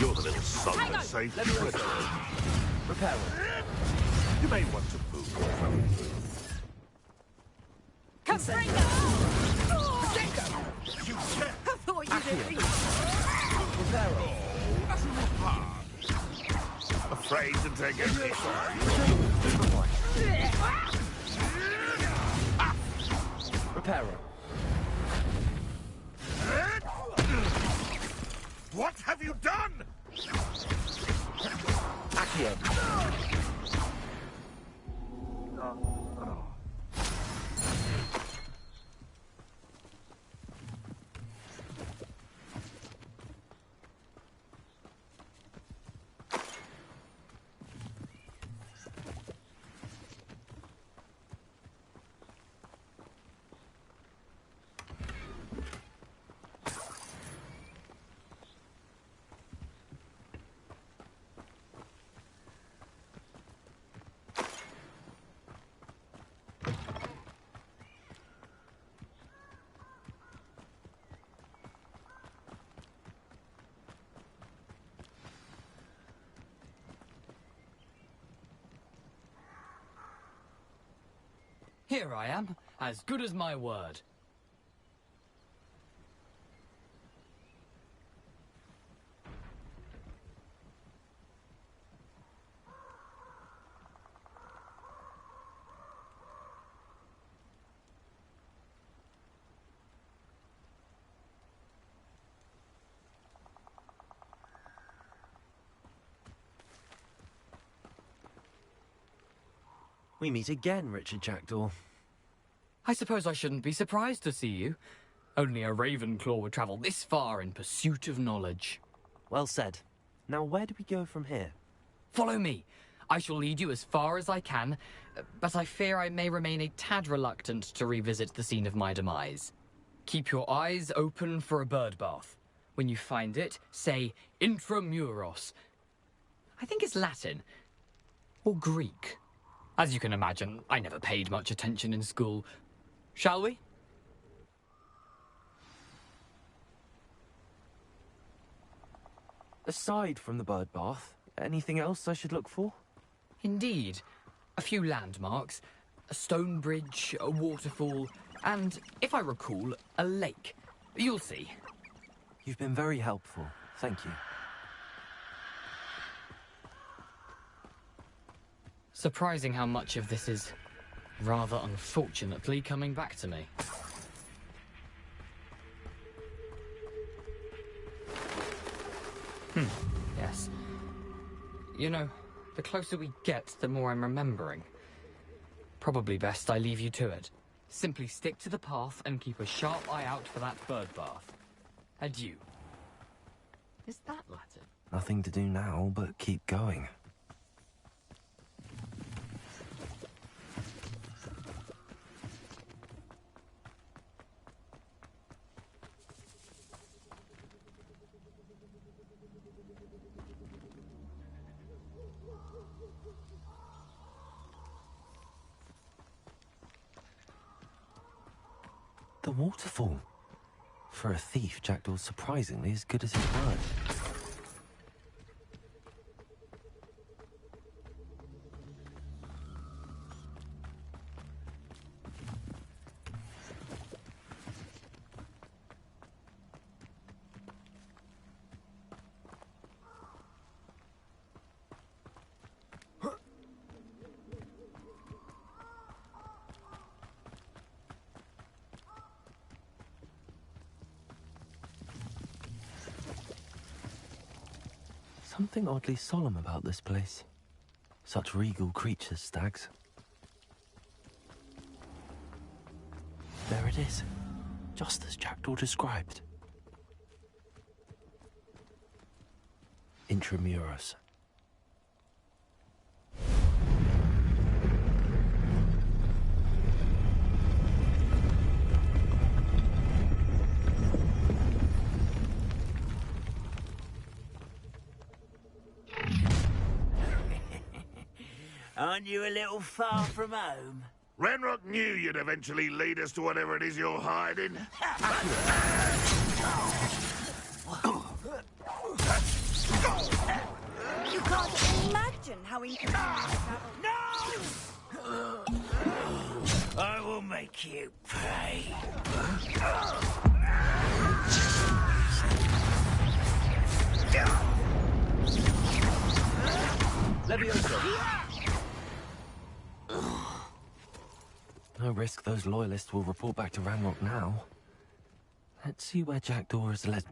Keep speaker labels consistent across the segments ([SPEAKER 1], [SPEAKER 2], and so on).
[SPEAKER 1] You're the little soul that saved
[SPEAKER 2] Let me
[SPEAKER 1] the
[SPEAKER 2] look at it. Repair it.
[SPEAKER 1] You may want to move.
[SPEAKER 3] Confringo!
[SPEAKER 1] You can't.
[SPEAKER 3] I thought you did.
[SPEAKER 2] Repair it.
[SPEAKER 1] Afraid to take a hit.
[SPEAKER 2] Repair it.
[SPEAKER 1] What have you done?
[SPEAKER 2] Accio.
[SPEAKER 4] Here I am, as good as my word.
[SPEAKER 2] We meet again, Richard Jackdaw.
[SPEAKER 4] I suppose I shouldn't be surprised to see you. Only a Ravenclaw would travel this far in pursuit of knowledge.
[SPEAKER 2] Well said. Now where do we go from here?
[SPEAKER 4] Follow me. I shall lead you as far as I can, but I fear I may remain a tad reluctant to revisit the scene of my demise. Keep your eyes open for a bird bath. When you find it, say Intramuros. I think it's Latin. Or Greek. As you can imagine, I never paid much attention in school. Shall we?
[SPEAKER 2] Aside from the bird bath, anything else I should look for?
[SPEAKER 4] Indeed. A few landmarks, a stone bridge, a waterfall, and, if I recall, a lake. You'll see.
[SPEAKER 2] You've been very helpful. Thank you.
[SPEAKER 4] Surprising how much of this is, rather unfortunately, coming back to me. Yes. You know, the closer we get, the more I'm remembering. Probably best I leave you to it. Simply stick to the path and keep a sharp eye out for that bird bath. Adieu. Is that Latin?
[SPEAKER 2] Nothing to do now but keep going. The waterfall. For a thief, Jackdaw's surprisingly as good as his word. Something oddly solemn about this place. Such regal creatures, stags. There it is, just as Jackdaw described. Intramuros.
[SPEAKER 5] Aren't you a little far from home?
[SPEAKER 1] Ranrock knew you'd eventually lead us to whatever it is you're hiding.
[SPEAKER 3] You can't imagine how inconvenient travel.
[SPEAKER 5] No! I will make you pay.
[SPEAKER 2] No risk those loyalists will report back to Ranrock now. Let's see where Jackdaw has led.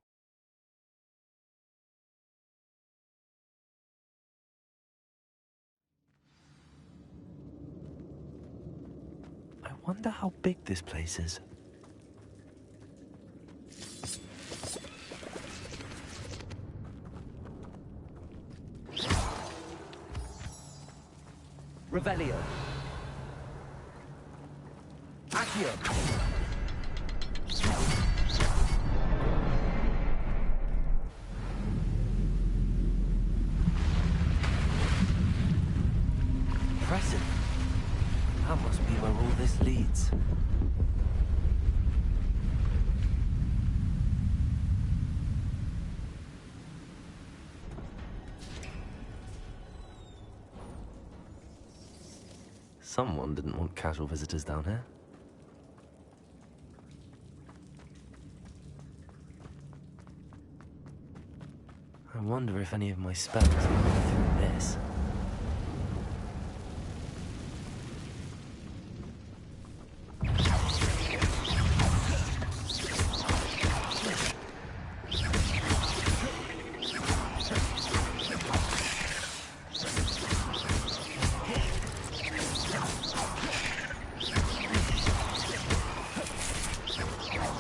[SPEAKER 2] I wonder how big this place is.
[SPEAKER 6] Revelio. Accio.
[SPEAKER 2] Impressive. That must be where all this leads. Someone didn't want casual visitors down here. I wonder if any of my spells are through this.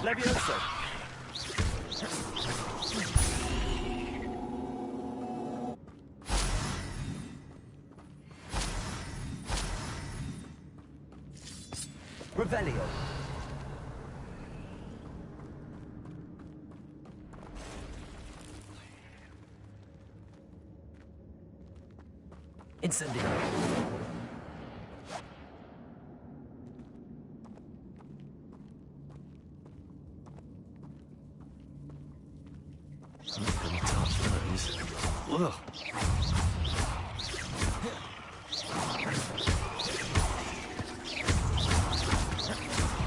[SPEAKER 6] Levioso. Revelio. Incendio.
[SPEAKER 2] I'm not gonna touch those. Ugh.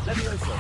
[SPEAKER 6] Levioso.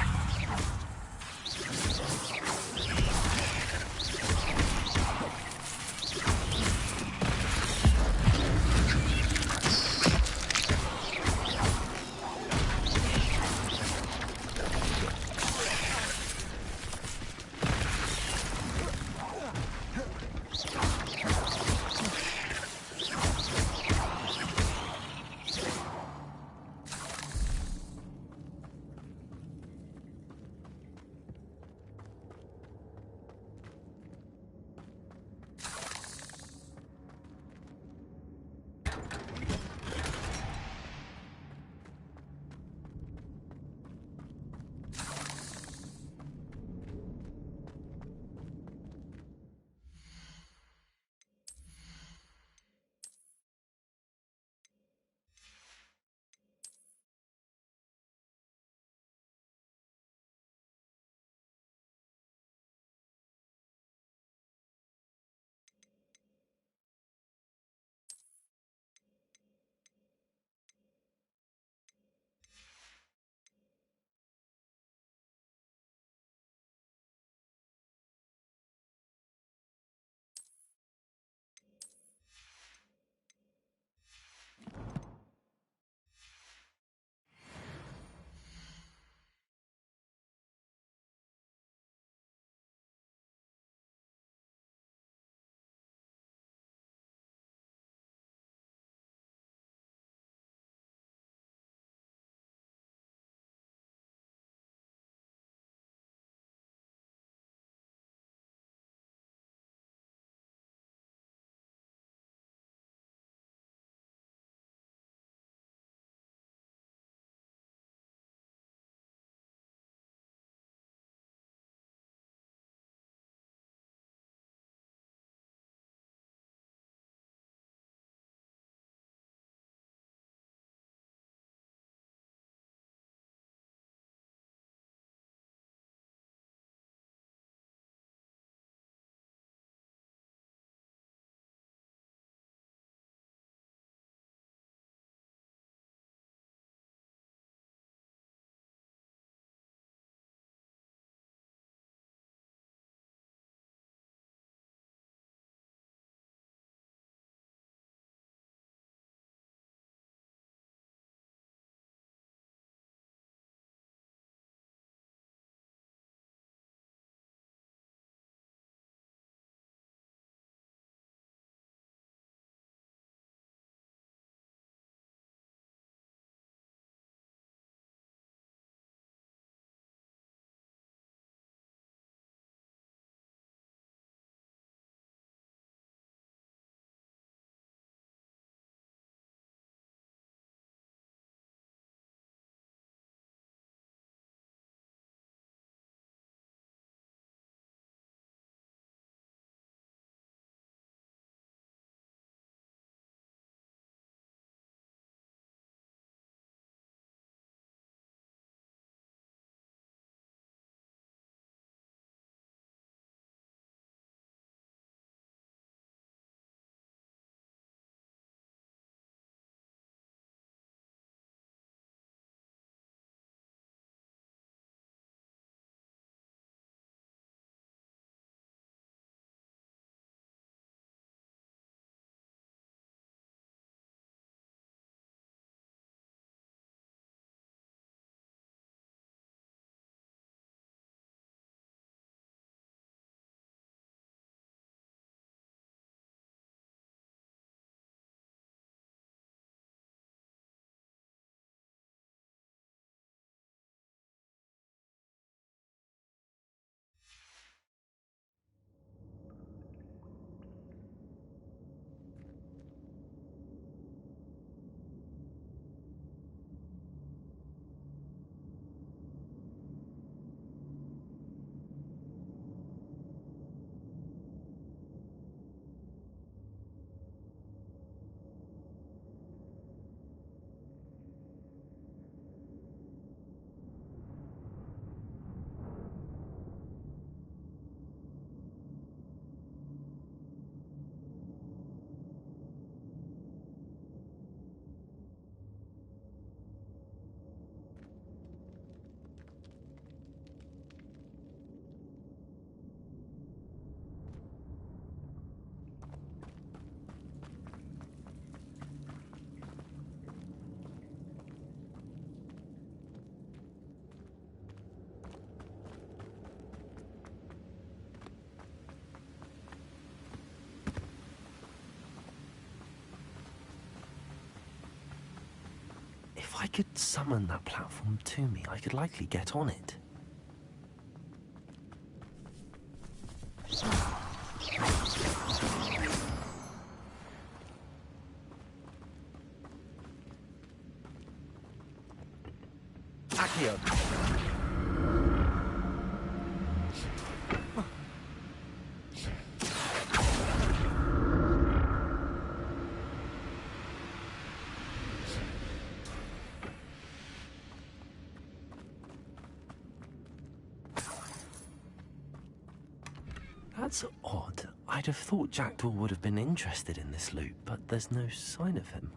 [SPEAKER 2] could summon that platform to me, I could likely get on it.
[SPEAKER 6] Accio.
[SPEAKER 2] That's odd. I'd have thought Jackdaw would have been interested in this loot, but there's no sign of him.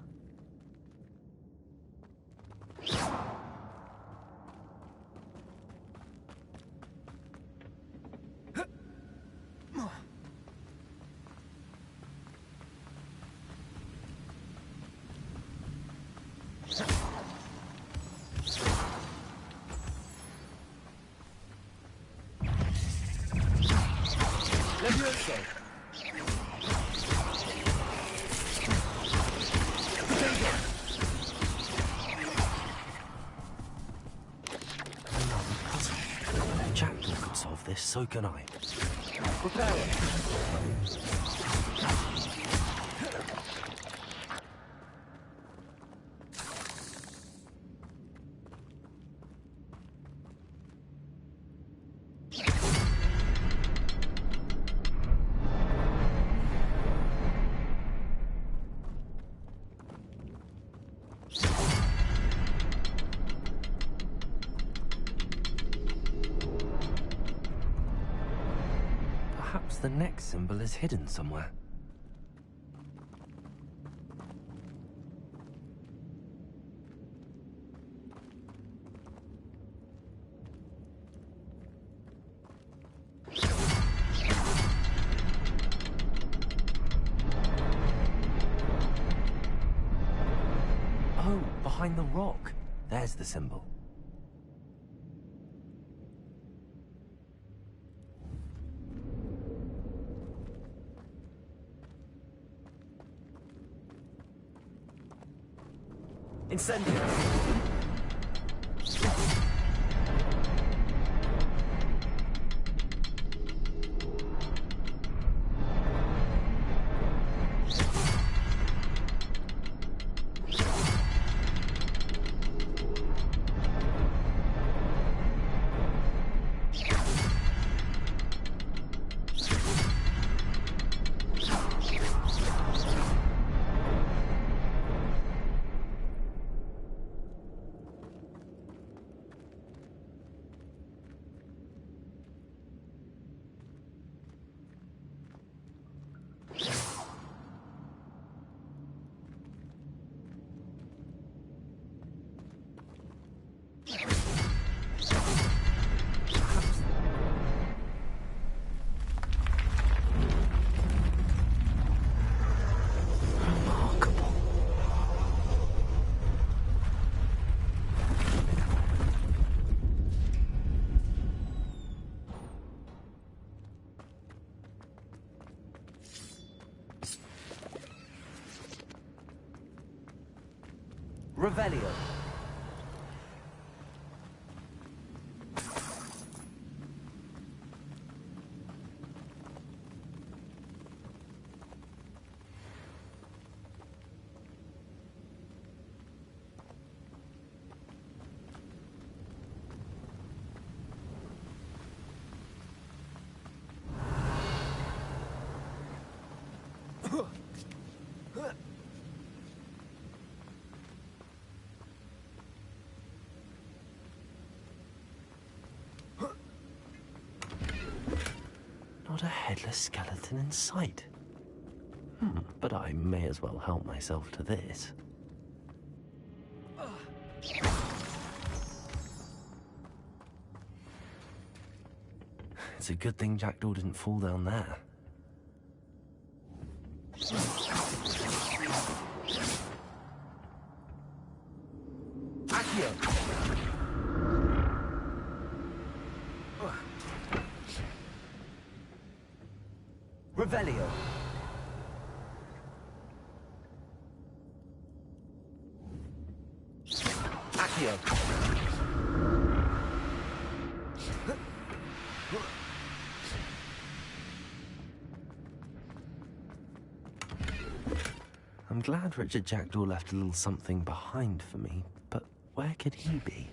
[SPEAKER 6] Levioso.
[SPEAKER 2] Another puzzle. If Jackdaw could solve this, so can I.
[SPEAKER 6] Prepare it.
[SPEAKER 2] Perhaps the next symbol is hidden somewhere. Oh, behind the rock. There's the symbol.
[SPEAKER 6] Incendio.
[SPEAKER 2] Remarkable.
[SPEAKER 6] Revelio.
[SPEAKER 2] Not a headless skeleton in sight. But I may as well help myself to this. It's a good thing Jackdaw didn't fall down there.
[SPEAKER 6] Accio. Revelio. Accio.
[SPEAKER 2] I'm glad Richard Jackdaw left a little something behind for me, but where could he be?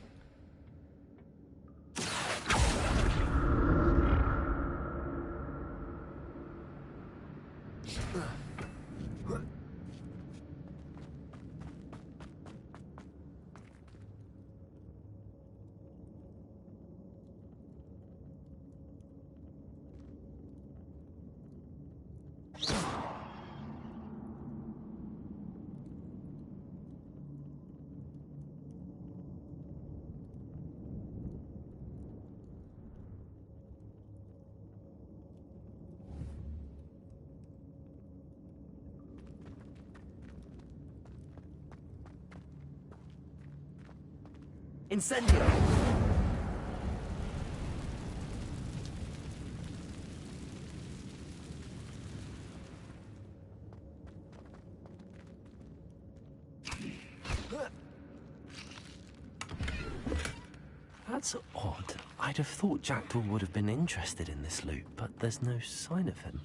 [SPEAKER 6] Incendio.
[SPEAKER 2] That's odd. I'd have thought Jackdaw would have been interested in this loot, but there's no sign of him.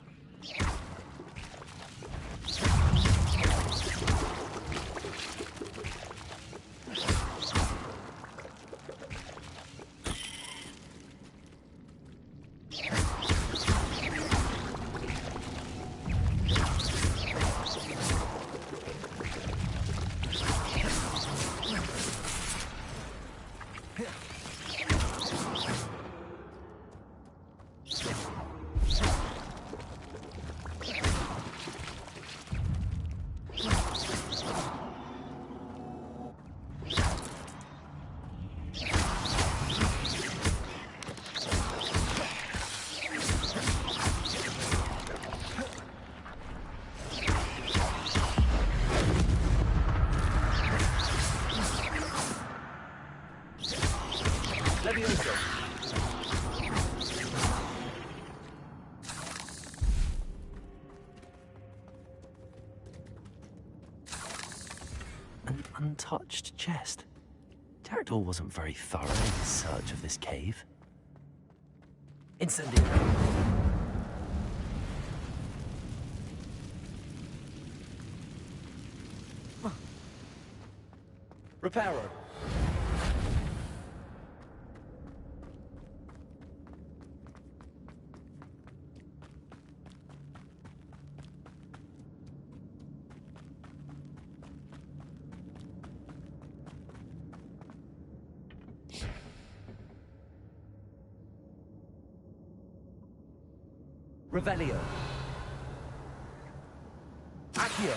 [SPEAKER 2] An untouched chest. Jackdaw wasn't very thorough in his search of this cave.
[SPEAKER 6] Incendio. Reparo. Revelio. Accio.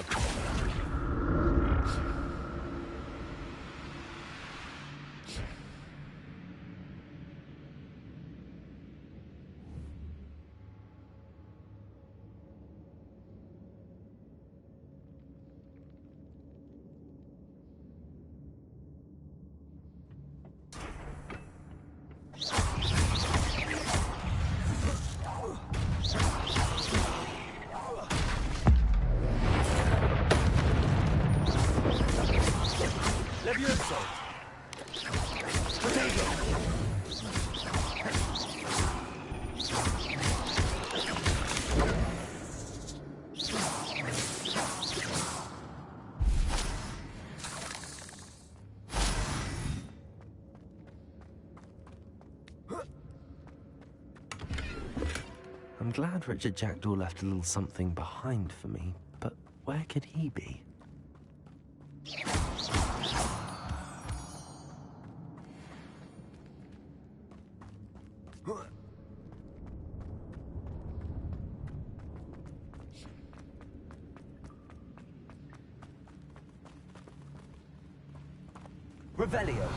[SPEAKER 6] Levioso. Potato.
[SPEAKER 2] I'm glad Richard Jackdaw left a little something behind for me, but where could he be?
[SPEAKER 6] Revelio.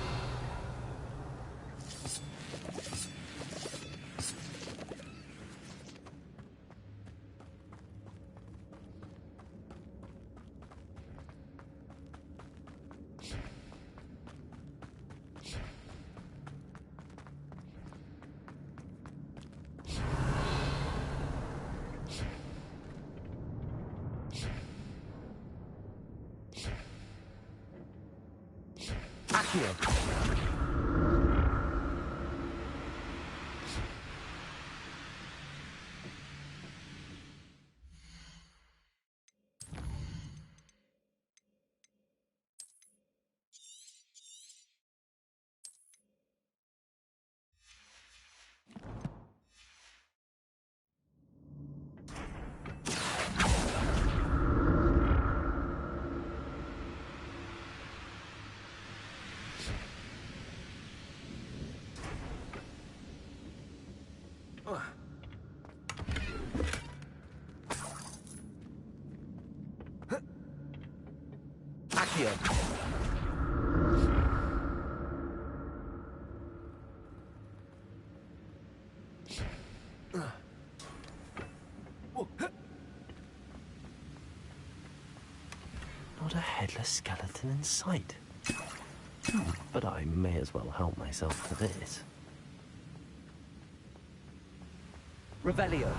[SPEAKER 6] Accio. Accio.
[SPEAKER 2] Not a headless skeleton in sight. But I may as well help myself to this.
[SPEAKER 6] Revelio.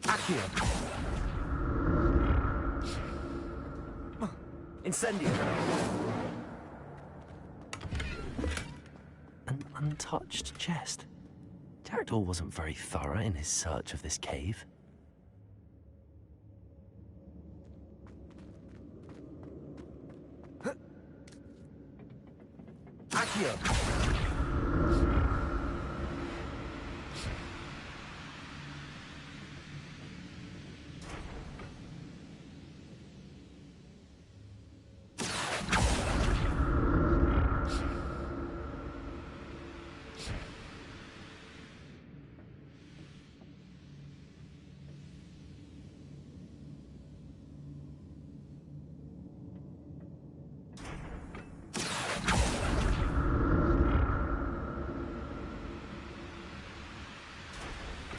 [SPEAKER 6] Accio. Incendio.
[SPEAKER 2] An untouched chest. Jackdaw wasn't very thorough in his search of this cave.
[SPEAKER 6] Accio.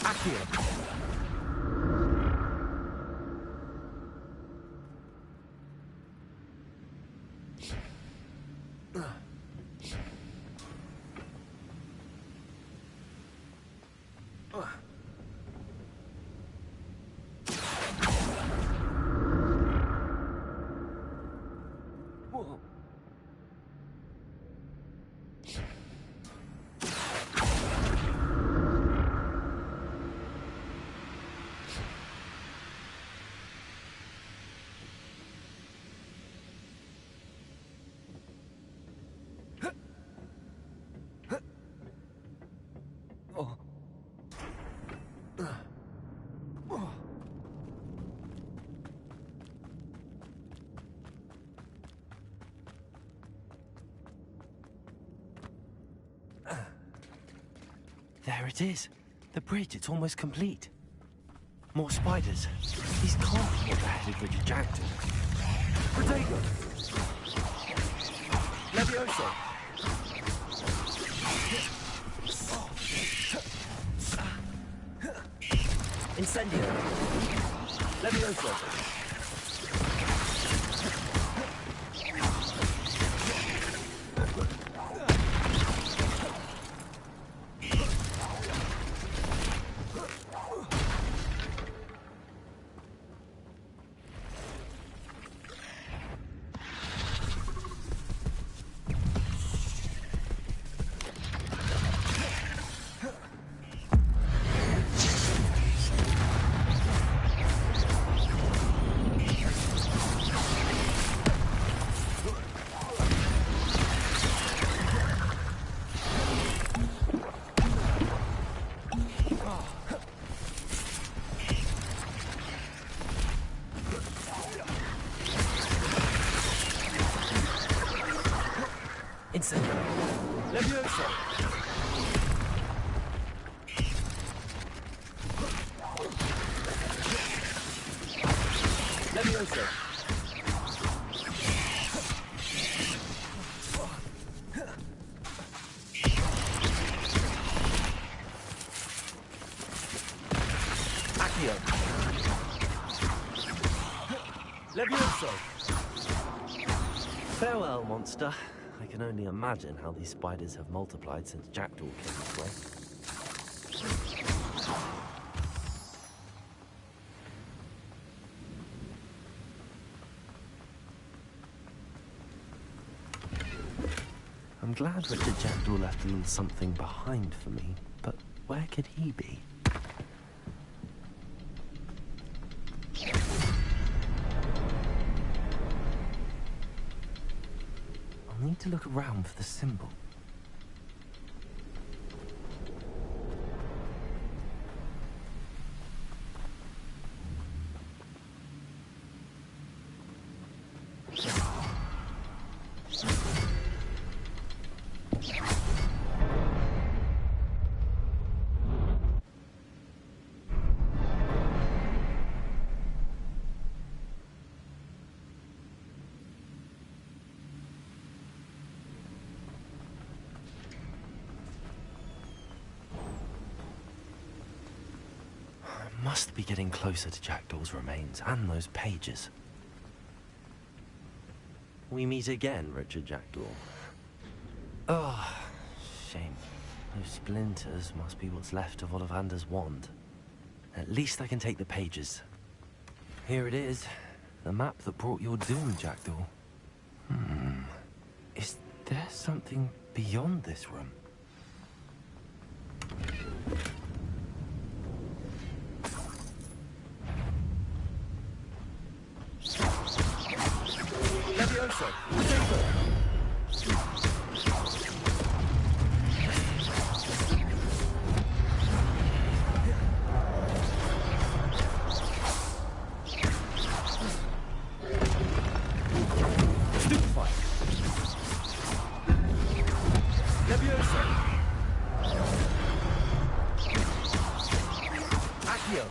[SPEAKER 6] Accio. Whoa. Oh. Oh.
[SPEAKER 2] There it is. The bridge, it's almost complete. More spiders. These can't be what the headed Richard Jackdaw.
[SPEAKER 6] Protego. Levioso. Incendio. Levioso.
[SPEAKER 2] Incendio.
[SPEAKER 6] Levioso. Levioso. Accio. Levioso!
[SPEAKER 2] Farewell, monster. I can only imagine how these spiders have multiplied since Jackdaw came this way. I'm glad Richard Jackdaw left a little something behind for me, but where could he be? I'll need to look around for the symbol. Must be getting closer to Jackdaw's remains and those pages. We meet again, Richard Jackdaw. Oh, shame. Those splinters must be what's left of Ollivander's wand. At least I can take the pages. Here it is. The map that brought your doom, Jackdaw. Is there something beyond this room?
[SPEAKER 6] Levioso! Potato! Stupefy! Levioso! Accio!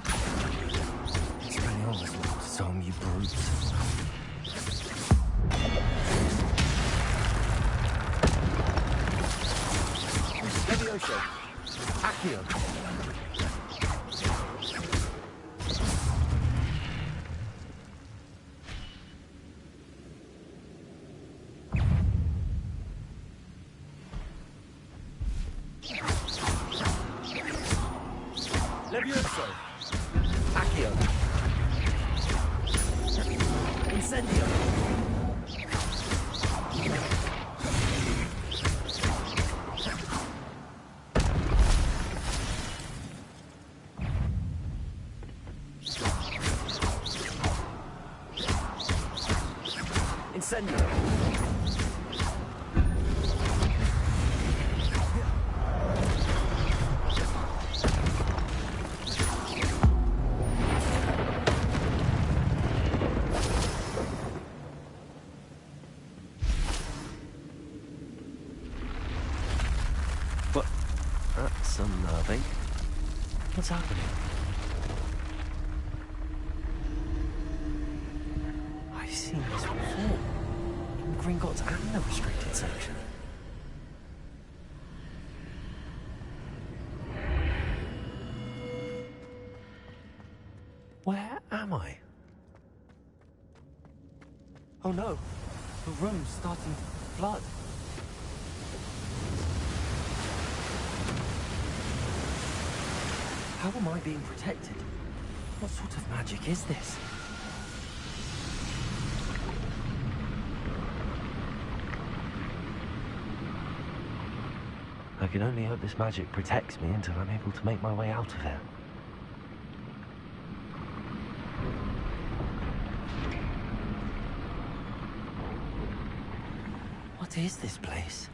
[SPEAKER 2] Expelliarmus, some you brutes.
[SPEAKER 6] Levioso! Accio! Levioso! Accio! Incendio! Incendio!
[SPEAKER 2] What? That's unnerving. What's happening? I've seen this before. In Gringotts and the restricted section. Where am I? Oh no, the room's starting to flood. How am I being protected? What sort of magic is this? I can only hope this magic protects me until I'm able to make my way out of here. What is this place?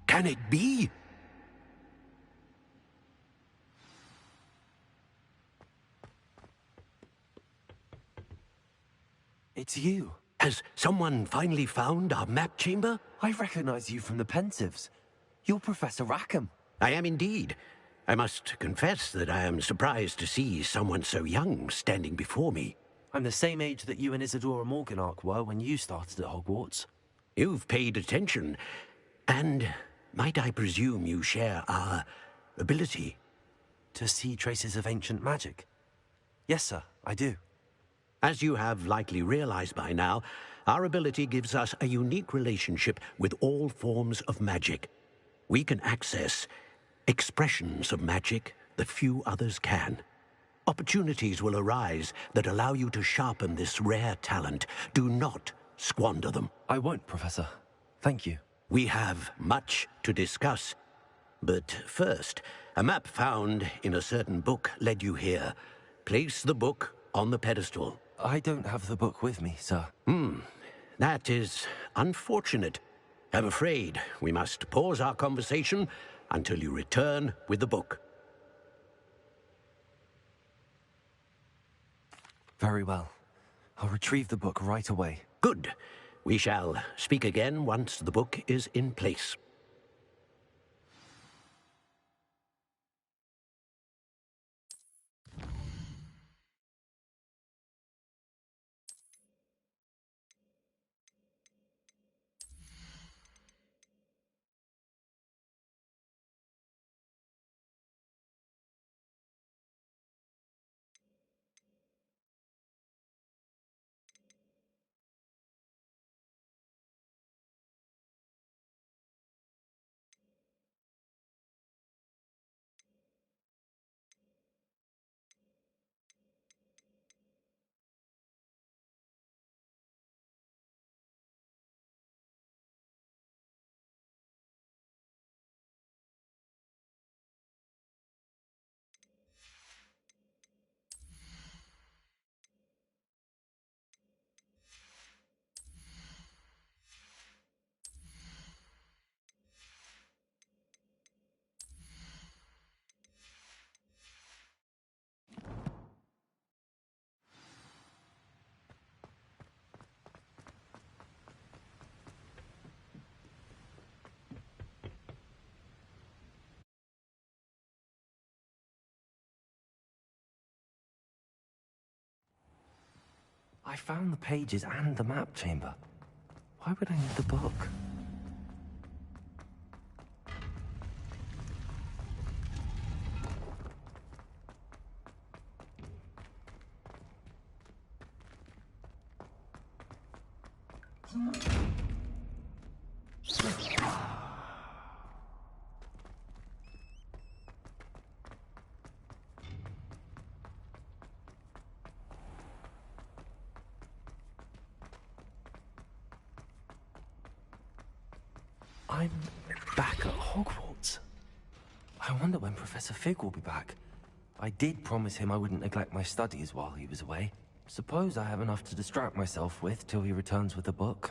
[SPEAKER 1] Can it be?
[SPEAKER 2] It's you.
[SPEAKER 7] Has someone finally found our map chamber?
[SPEAKER 2] I recognize you from the Pensieves. You're Professor Rackham.
[SPEAKER 7] I am indeed. I must confess that I am surprised to see someone so young standing before me.
[SPEAKER 2] I'm the same age that you and Isadora Morganach were when you started at Hogwarts.
[SPEAKER 7] You've paid attention, and might I presume you share our ability?
[SPEAKER 2] To see traces of ancient magic? Yes, sir, I do.
[SPEAKER 7] As you have likely realized by now, our ability gives us a unique relationship with all forms of magic. We can access expressions of magic that few others can. Opportunities will arise that allow you to sharpen this rare talent. Do not squander them.
[SPEAKER 2] I won't, Professor. Thank you.
[SPEAKER 7] We have much to discuss. But first, a map found in a certain book led you here. Place the book on the pedestal.
[SPEAKER 2] I don't have the book with me, sir.
[SPEAKER 7] That is unfortunate. I'm afraid we must pause our conversation until you return with the book.
[SPEAKER 2] Very well. I'll retrieve the book right away.
[SPEAKER 7] Good. We shall speak again once the book is in place.
[SPEAKER 2] I found the pages and the map chamber. Why would I need the book? I'm back at Hogwarts. I wonder when Professor Fig will be back. I did promise him I wouldn't neglect my studies while he was away. Suppose I have enough to distract myself with till he returns with the book.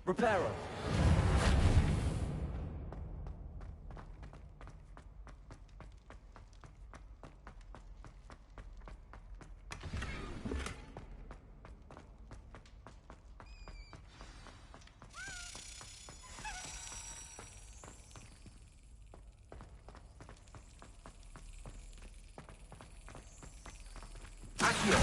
[SPEAKER 6] Reparo. Accio.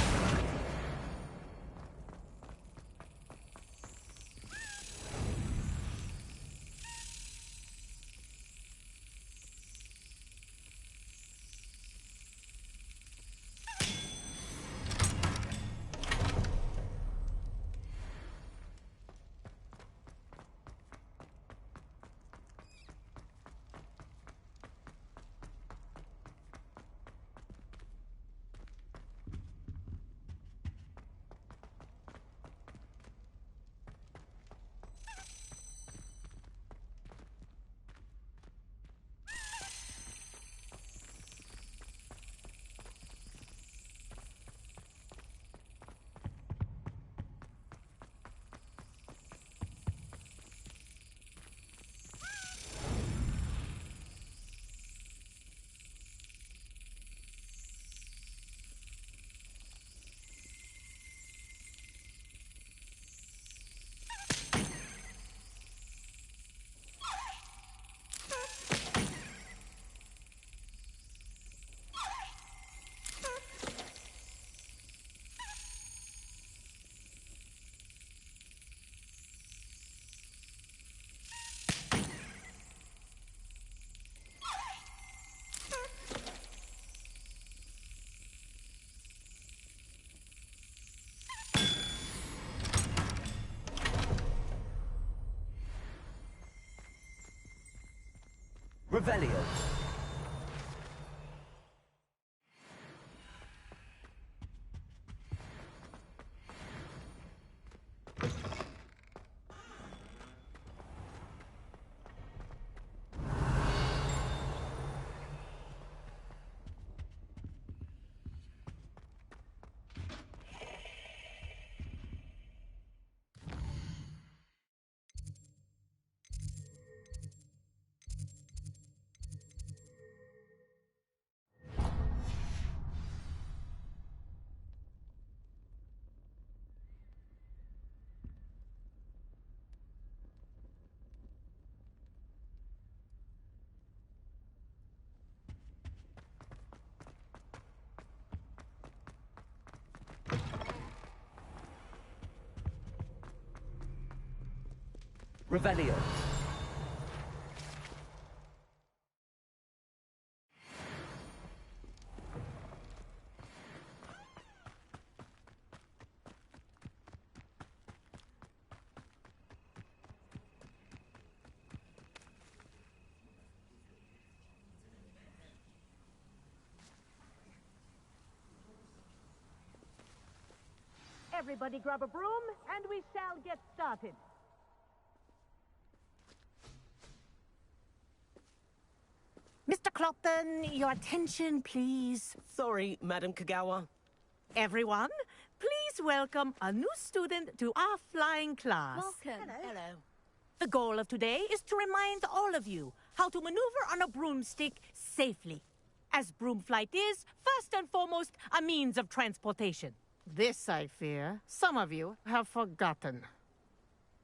[SPEAKER 6] Revelio. Revelio.
[SPEAKER 8] Everybody grab a broom, and we shall get started. Mr. Clopton, your attention, please.
[SPEAKER 9] Sorry, Madam Kagawa.
[SPEAKER 8] Everyone, please welcome a new student to our flying class.
[SPEAKER 3] Welcome.
[SPEAKER 9] Hello.
[SPEAKER 8] The goal of today is to remind all of you how to maneuver on a broomstick safely, as broom flight is, first and foremost, a means of transportation. This, I fear, some of you have forgotten.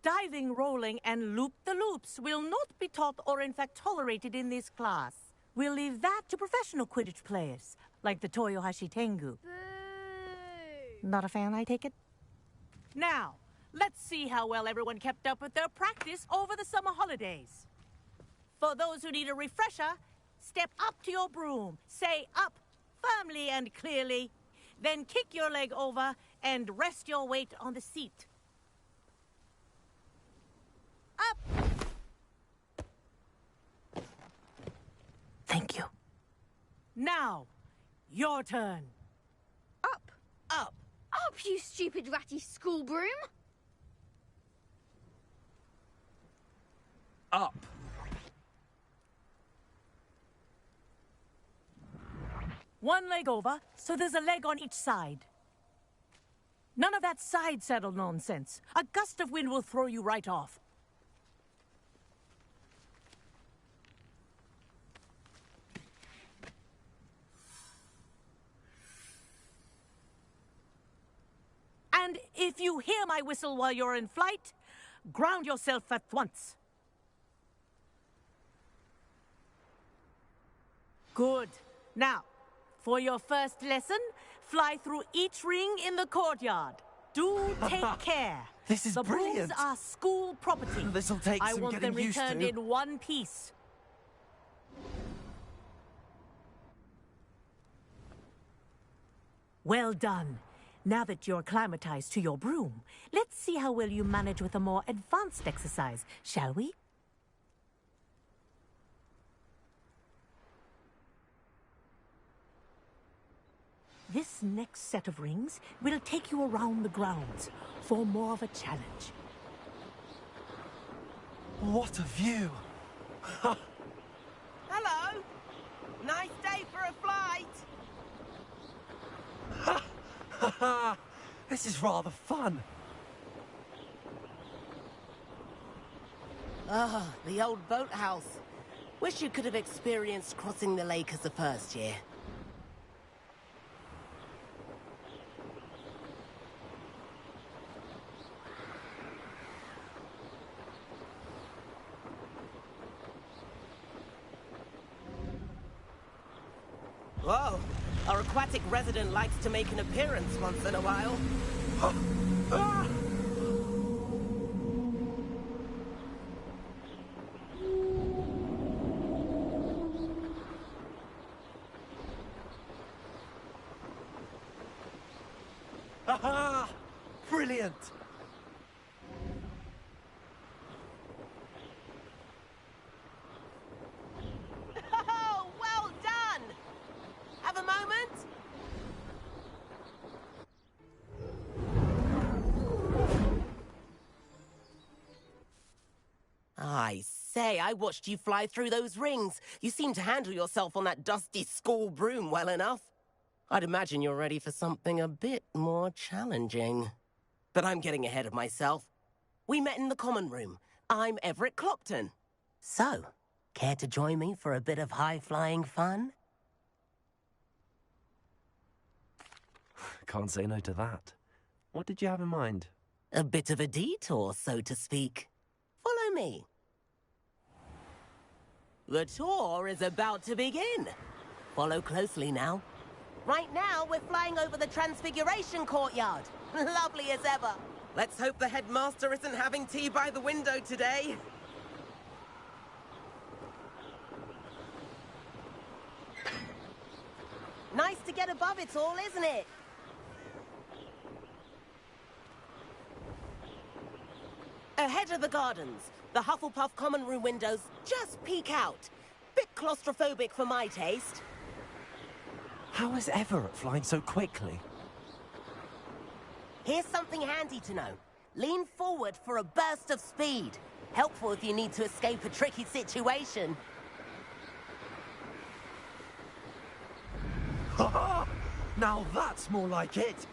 [SPEAKER 8] Diving, rolling, and loop-the-loops will not be taught or in fact tolerated in this class. We'll leave that to professional Quidditch players, like the Toyohashi Tengu.
[SPEAKER 3] Boo!
[SPEAKER 8] Not a fan, I take it? Now, let's see how well everyone kept up with their practice over the summer holidays. For those who need a refresher, step up to your broom, say up firmly and clearly, then kick your leg over and rest your weight on the seat. Up! Thank you. Now, your turn.
[SPEAKER 3] Up!
[SPEAKER 9] Up.
[SPEAKER 3] Up, you stupid ratty school broom!
[SPEAKER 6] Up.
[SPEAKER 8] One leg over, so there's a leg on each side. None of that side saddle nonsense. A gust of wind will throw you right off. And if you hear my whistle while you're in flight, ground yourself at once. Good. Now, for your first lesson, fly through each ring in the courtyard. Do take care.
[SPEAKER 6] This is
[SPEAKER 8] the
[SPEAKER 6] brilliant.
[SPEAKER 8] brooms are school property.
[SPEAKER 6] This'll take
[SPEAKER 8] I
[SPEAKER 6] some
[SPEAKER 8] want them
[SPEAKER 6] getting used
[SPEAKER 8] returned
[SPEAKER 6] to.
[SPEAKER 8] in one piece. Well done. Now that you're acclimatized to your broom, let's see how well you manage with a more advanced exercise, shall we? This next set of rings will take you around the grounds for more of a challenge.
[SPEAKER 6] What a view!
[SPEAKER 9] Hello. Nice day for a flight.
[SPEAKER 6] This is rather fun.
[SPEAKER 9] Ah, the old boathouse. Wish you could have experienced crossing the lake as a first year. Whoa, our aquatic resident likes to make an appearance once in a while.
[SPEAKER 6] Aha! Brilliant!
[SPEAKER 9] I say, I watched you fly through those rings. You seem to handle yourself on that dusty school broom well enough. I'd imagine you're ready for something a bit more challenging. But I'm getting ahead of myself. We met in the common room. I'm Everett Clopton. So, care to join me for a bit of high-flying fun?
[SPEAKER 2] Can't say no to that. What did you have in mind?
[SPEAKER 9] A bit of a detour, so to speak. Follow me. The tour is about to begin. Follow closely now. Right now, we're flying over the Transfiguration Courtyard. Lovely as ever. Let's hope the headmaster isn't having tea by the window today. Nice to get above it all, isn't it? Ahead of the gardens, the Hufflepuff common room windows just peek out. Bit claustrophobic for my taste.
[SPEAKER 2] How is Everett flying so quickly?
[SPEAKER 9] Here's something handy to know. Lean forward for a burst of speed. Helpful if you need to escape a tricky situation.
[SPEAKER 6] Ha-ha! Now that's more like it.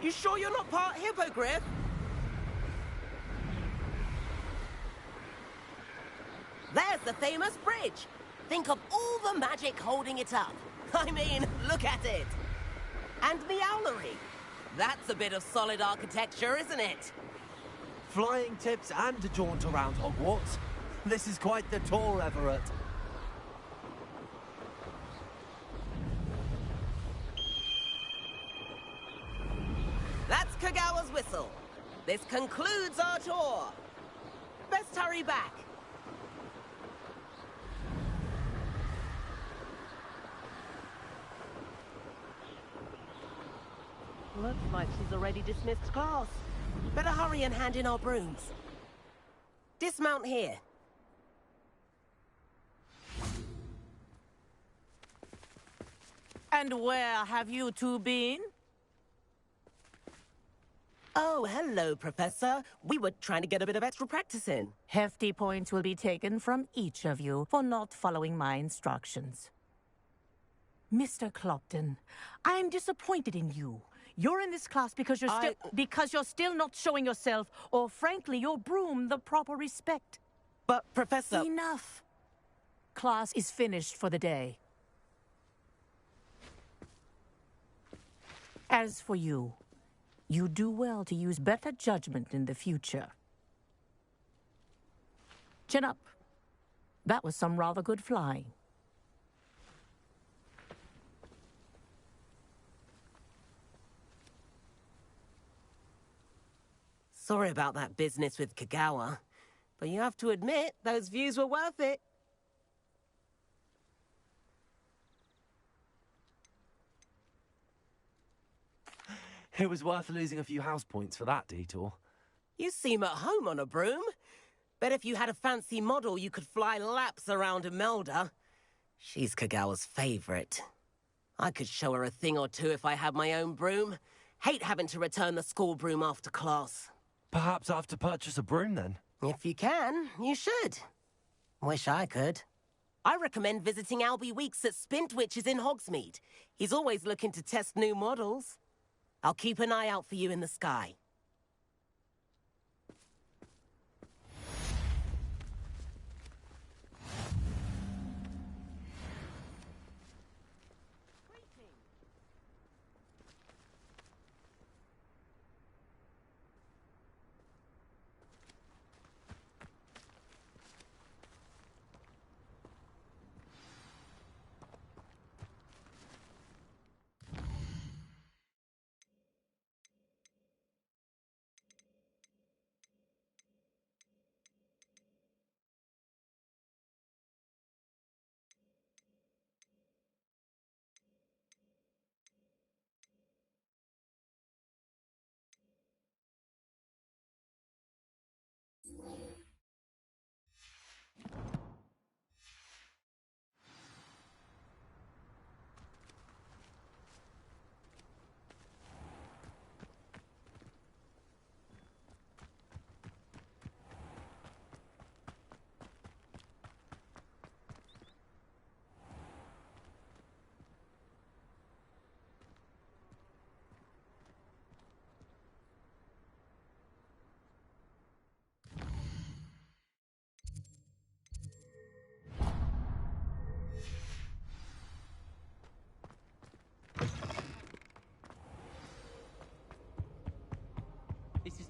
[SPEAKER 9] You sure you're not part hippogriff? There's the famous bridge. Think of all the magic holding it up. I mean, look at it. And the owlery. That's a bit of solid architecture, isn't it?
[SPEAKER 6] Flying tips and a jaunt around Hogwarts. This is quite the tour, Everett.
[SPEAKER 9] That's Kagawa's whistle. This concludes our tour. Best hurry back. Looks like she's already dismissed class. Better hurry and hand in our brooms. Dismount here.
[SPEAKER 8] And where have you two been?
[SPEAKER 9] Oh, hello, Professor. We were trying to get a bit of extra practice in.
[SPEAKER 8] Hefty points will be taken from each of you for not following my instructions. Mr. Clopton, I am disappointed in you. You're in this class because you're still not showing yourself, or frankly, your broom, the proper respect.
[SPEAKER 9] But, Professor...
[SPEAKER 8] Enough. Class is finished for the day. As for you, you do well to use better judgment in the future. Chin up. That was some rather good flying.
[SPEAKER 9] Sorry about that business with Kagawa, but you have to admit, those views were worth it.
[SPEAKER 2] It was worth losing a few house points for that detour.
[SPEAKER 9] You seem at home on a broom. Bet if you had a fancy model, you could fly laps around Imelda. She's Kagawa's favorite. I could show her a thing or two if I had my own broom. Hate having to return the school broom after class.
[SPEAKER 2] Perhaps I have to purchase a broom then?
[SPEAKER 9] If you can, you should. Wish I could. I recommend visiting Albie Weeks at Spintwitches in Hogsmeade. He's always looking to test new models. I'll keep an eye out for you in the sky.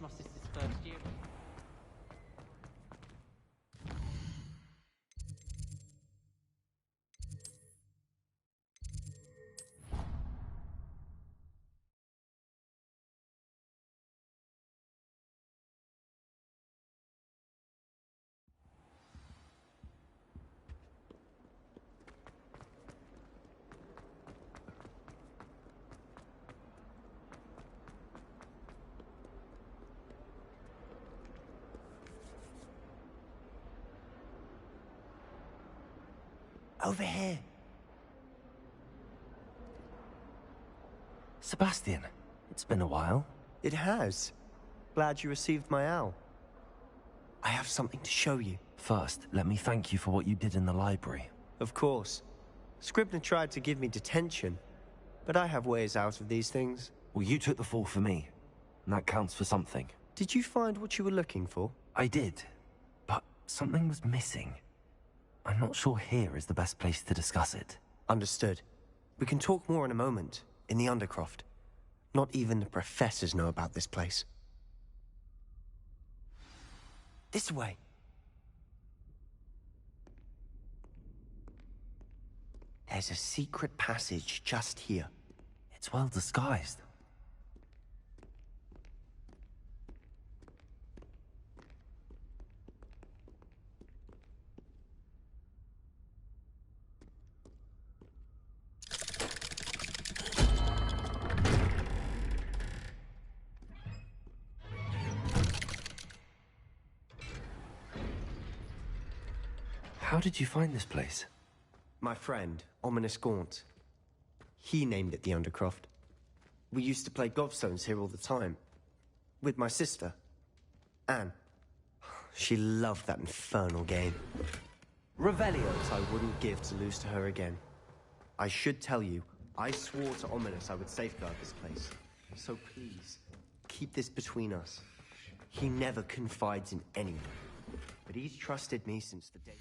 [SPEAKER 10] my sister's first year.
[SPEAKER 6] Over here.
[SPEAKER 2] Sebastian, it's been a while.
[SPEAKER 11] It has. Glad you received my owl. I have something to show you.
[SPEAKER 2] First, let me thank you for what you did in the library.
[SPEAKER 11] Of course. Scribner tried to give me detention, but I have ways out of these things.
[SPEAKER 2] Well, you took the fall for me, and that counts for something.
[SPEAKER 11] Did you find what you were looking for?
[SPEAKER 2] I did, but something was missing. I'm not sure here is the best place to discuss it.
[SPEAKER 11] Understood. We can talk more in a moment, in the Undercroft. Not even the professors know about this place. This way. There's a secret passage just here.
[SPEAKER 2] It's well disguised. How did you find this place?
[SPEAKER 11] My friend, Ominous Gaunt. He named it the Undercroft. We used to play gobstones here all the time. With my sister, Anne. She loved that infernal game. Revelios I wouldn't give to lose to her again. I should tell you, I swore to Ominous I would safeguard this place. So please, keep this between us. He never confides in anyone. But he's trusted me since the day...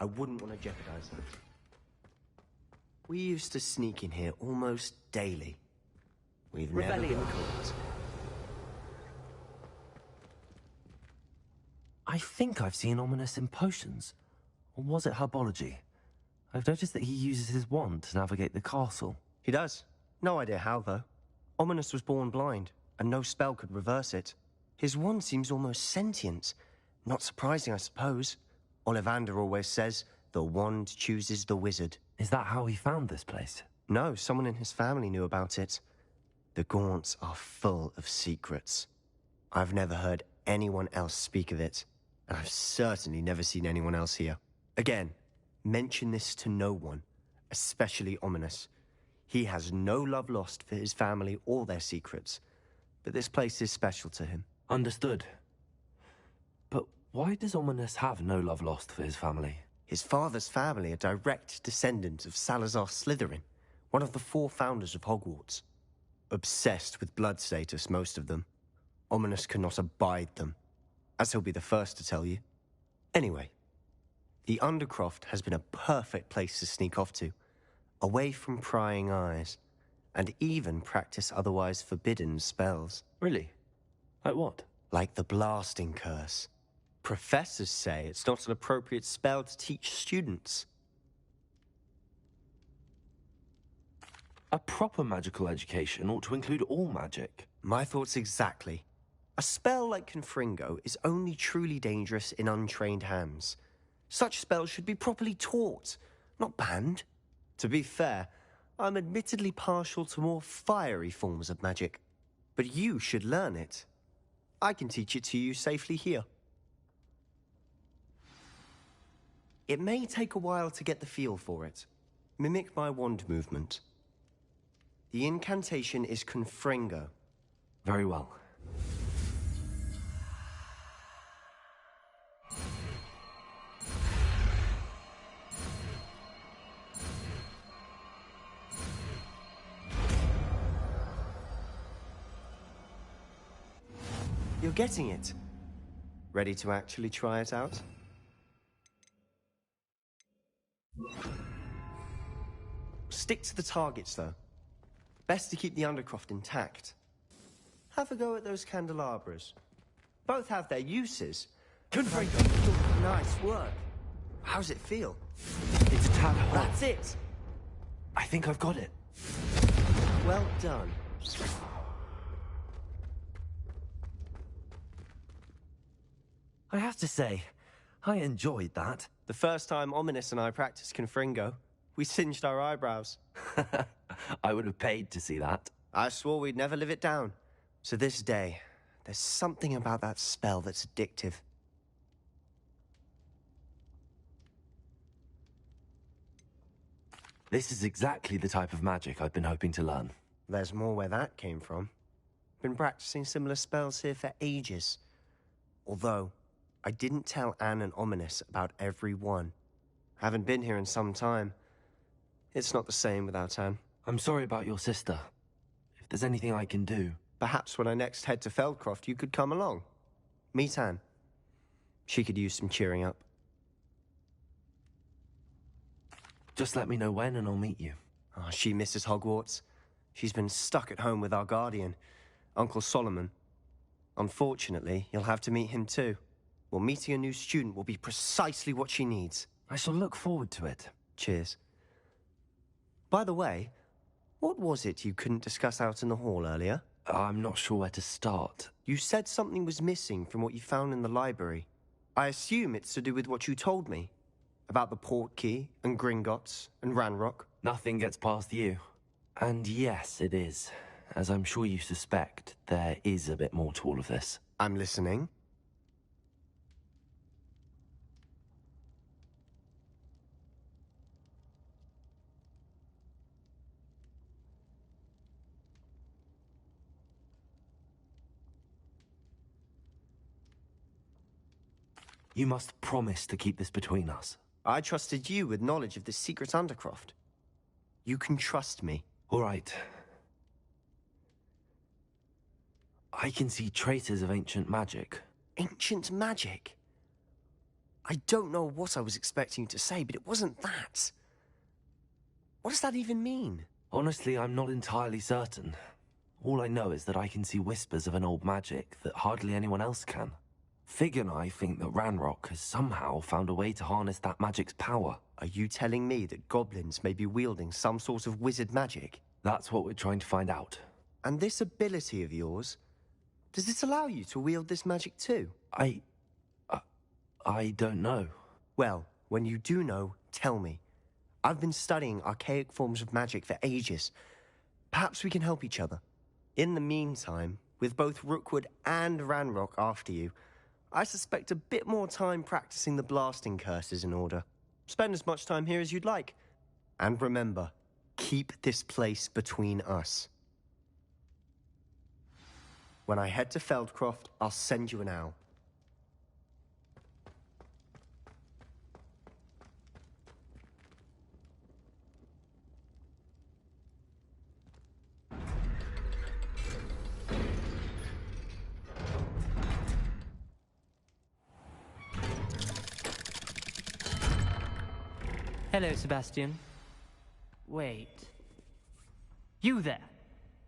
[SPEAKER 11] I wouldn't want to jeopardize that. We used to sneak in here almost daily. We've never been caught.
[SPEAKER 2] I think I've seen Ominous in potions. Or was it herbology? I've noticed that he uses his wand to navigate the castle.
[SPEAKER 11] He does. No idea how, though. Ominous was born blind, and no spell could reverse it. His wand seems almost sentient. Not surprising, I suppose. Ollivander always says, the wand chooses the wizard.
[SPEAKER 2] Is that how he found this place?
[SPEAKER 11] No, someone in his family knew about it. The Gaunts are full of secrets. I've never heard anyone else speak of it, and I've certainly never seen anyone else here. Again, mention this to no one, especially Ominous. He has no love lost for his family or their secrets, but this place is special to him.
[SPEAKER 2] Understood. But why does Ominous have no love lost for his family?
[SPEAKER 11] His father's family are direct descendants of Salazar Slytherin, one of the 4 founders of Hogwarts. Obsessed with blood status, most of them. Ominous cannot abide them, as he'll be the first to tell you. Anyway, the Undercroft has been a perfect place to sneak off to, away from prying eyes, and even practice otherwise forbidden spells.
[SPEAKER 2] Really? Like what?
[SPEAKER 11] Like the blasting curse. Professors say it's not an appropriate spell to teach students.
[SPEAKER 2] A proper magical education ought to include all magic.
[SPEAKER 11] My thoughts exactly. A spell like Confringo is only truly dangerous in untrained hands. Such spells should be properly taught, not banned. To be fair, I'm admittedly partial to more fiery forms of magic. But you should learn it. I can teach it to you safely here. It may take a while to get the feel for it. Mimic my wand movement. The incantation is Confringo.
[SPEAKER 2] Very well.
[SPEAKER 11] You're getting it. Ready to actually try it out? Stick to the targets, though. Best to keep the Undercroft intact. Have a go at those candelabras. Both have their uses. Confringo! Nice work. How's it feel?
[SPEAKER 2] It's a tad hot.
[SPEAKER 11] That's it!
[SPEAKER 2] I think I've got it.
[SPEAKER 11] Well done.
[SPEAKER 2] I have to say, I enjoyed that.
[SPEAKER 11] The first time Ominous and I practiced Confringo, we singed our eyebrows.
[SPEAKER 2] I would have paid to see that.
[SPEAKER 11] I swore we'd never live it down. So this day, there's something about that spell that's addictive.
[SPEAKER 2] This is exactly the type of magic I've been hoping to learn.
[SPEAKER 11] There's more where that came from. Been practicing similar spells here for ages. Although, I didn't tell Anne and Ominous about every one. Haven't been here in some time. It's not the same without Anne.
[SPEAKER 2] I'm sorry about your sister. If there's anything I can do...
[SPEAKER 11] Perhaps when I next head to Feldcroft, you could come along. Meet Anne. She could use some cheering up.
[SPEAKER 2] Just let me know when and I'll meet you.
[SPEAKER 11] Oh, she misses Hogwarts. She's been stuck at home with our guardian, Uncle Solomon. Unfortunately, you'll have to meet him too. Well, meeting a new student will be precisely what she needs.
[SPEAKER 2] I shall look forward to it.
[SPEAKER 11] Cheers. By the way, what was it you couldn't discuss out in the hall earlier?
[SPEAKER 2] I'm not sure where to start.
[SPEAKER 11] You said something was missing from what you found in the library. I assume it's to do with what you told me. About the Portkey, and Gringotts, and Ranrock.
[SPEAKER 2] Nothing gets past you. And yes, it is. As I'm sure you suspect, there is a bit more to all of this.
[SPEAKER 11] I'm listening.
[SPEAKER 2] You must promise to keep this between us.
[SPEAKER 11] I trusted you with knowledge of the secret Undercroft. You can trust me.
[SPEAKER 2] All right. I can see traces of ancient magic.
[SPEAKER 11] Ancient magic? I don't know what I was expecting you to say, but it wasn't that. What does that even mean?
[SPEAKER 2] Honestly, I'm not entirely certain. All I know is that I can see whispers of an old magic that hardly anyone else can. Fig and I think that Ranrock has somehow found a way to harness that magic's power.
[SPEAKER 11] Are you telling me that goblins may be wielding some sort of wizard magic?
[SPEAKER 2] That's what we're trying to find out.
[SPEAKER 11] And this ability of yours, does it allow you to wield this magic too?
[SPEAKER 2] I don't know.
[SPEAKER 11] Well, when you do know, tell me. I've been studying archaic forms of magic for ages. Perhaps we can help each other. In the meantime, with both Rookwood and Ranrock after you, I suspect a bit more time practicing the blasting curse is in order. Spend as much time here as you'd like. And remember, keep this place between us. When I head to Feldcroft, I'll send you an owl.
[SPEAKER 10] Hello, Sebastian. Wait. You there?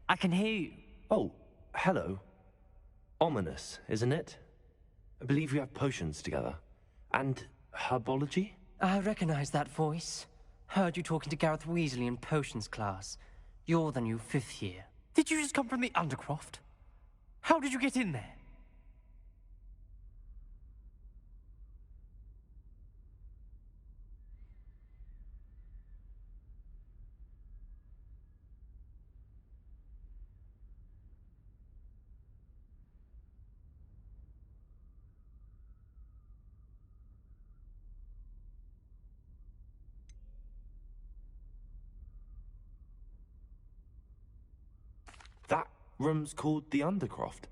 [SPEAKER 10] I can hear you.
[SPEAKER 2] Oh, hello. Ominous, isn't it? I believe we have potions together. And herbology?
[SPEAKER 10] I recognize that voice. Heard you talking to Gareth Weasley in potions class. You're the new 5th year. Did you just come from the Undercroft? How did you get in there?
[SPEAKER 2] room's called the Undercroft.